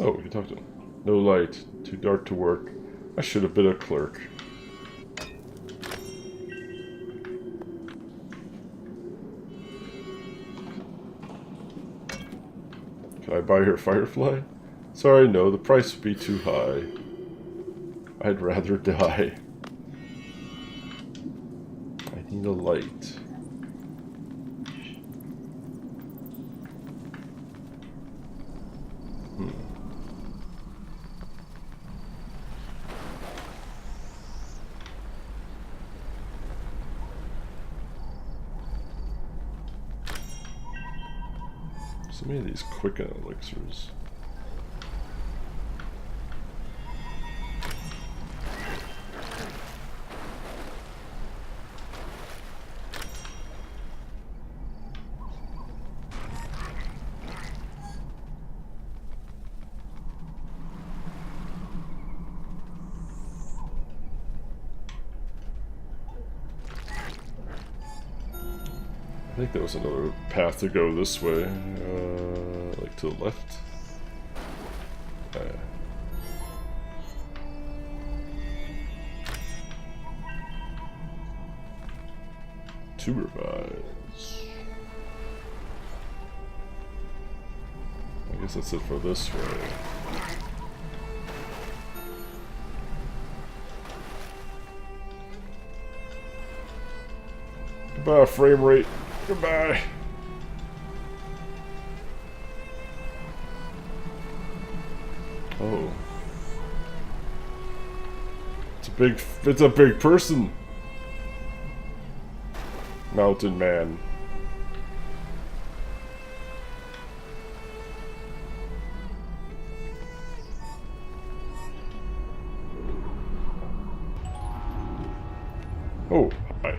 Oh, we can talk to him. No light. Too dark to work. I should have been a clerk. Can I buy her Firefly? Sorry, no. The price would be too high. I'd rather die. I need a light. So many of these quicken elixirs. I think there was another path to go this way, like to the left. To revise. I guess that's it for this way. Goodbye, frame rate. Goodbye. Oh. It's a big person. Mountain man. Oh, hi.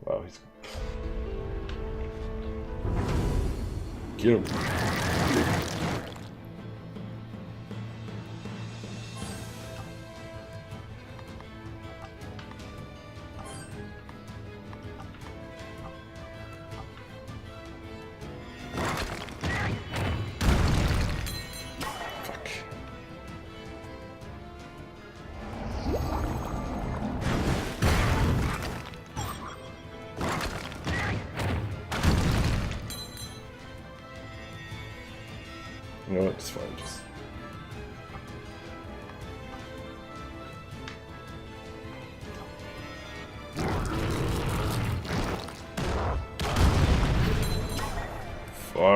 Wow, he's... Get him.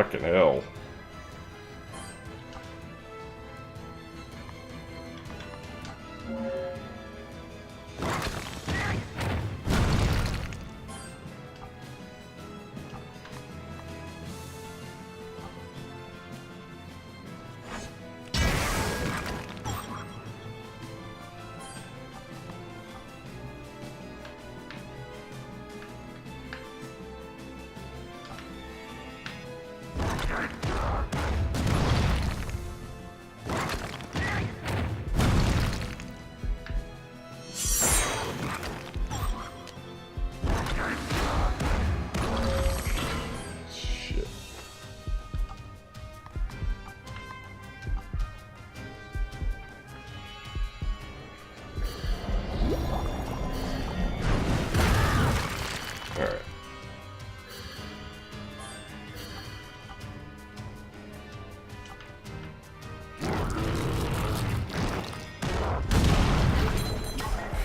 Fucking hell.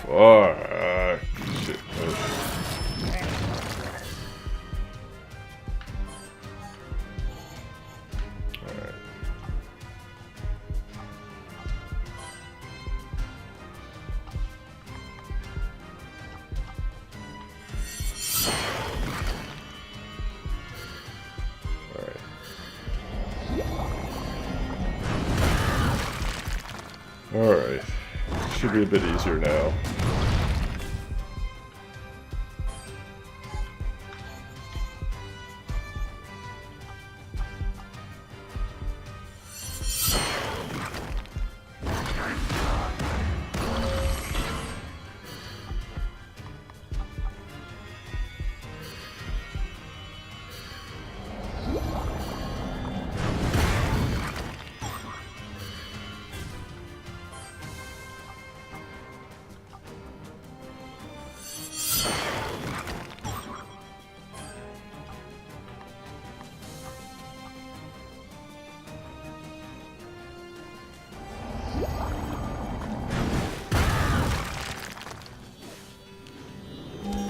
Fuck. Shit. Alright. Alright. Should be a bit easier now.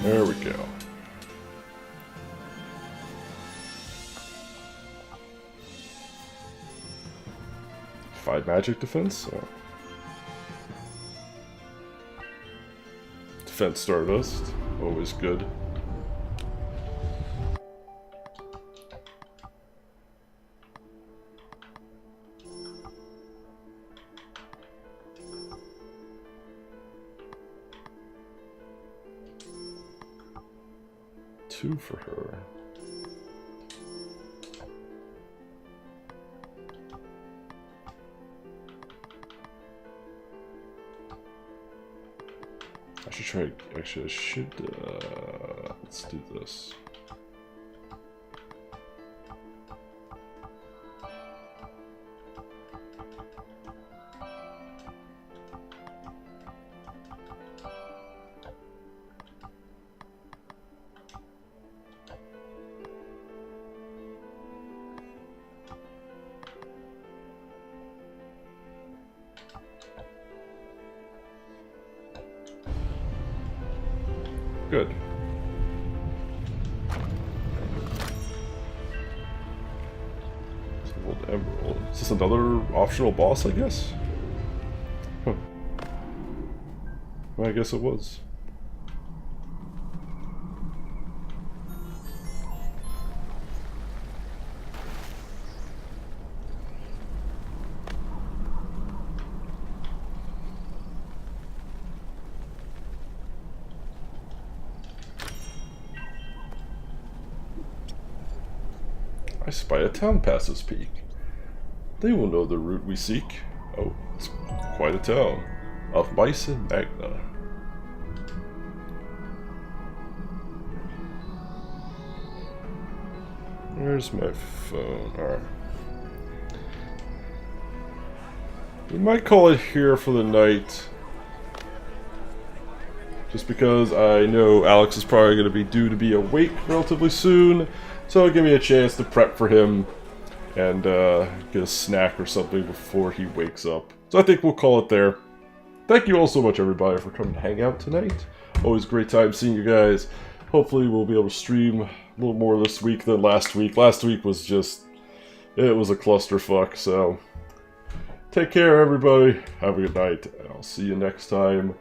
There we go. Five magic defense? Oh. Defense Stardust. Always good. Two for her. I should try. Actually, I should. Let's do this. Good. Old Emerald. Is this another optional boss, I guess? Huh. Well, I guess it was. I spy a town past this peak. They will know the route we seek. Oh, it's quite a town. Of mice and magna. Where's my phone? Alright. We might call it here for the night. Just because I know Alex is probably going to be due to be awake relatively soon. So it'll give me a chance to prep for him and get a snack or something before he wakes up. So I think we'll call it there. Thank you all so much, everybody, for coming to hang out tonight. Always a great time seeing you guys. Hopefully we'll be able to stream a little more this week than last week. Last week was just it was a clusterfuck. So take care, everybody. Have a good night. I'll see you next time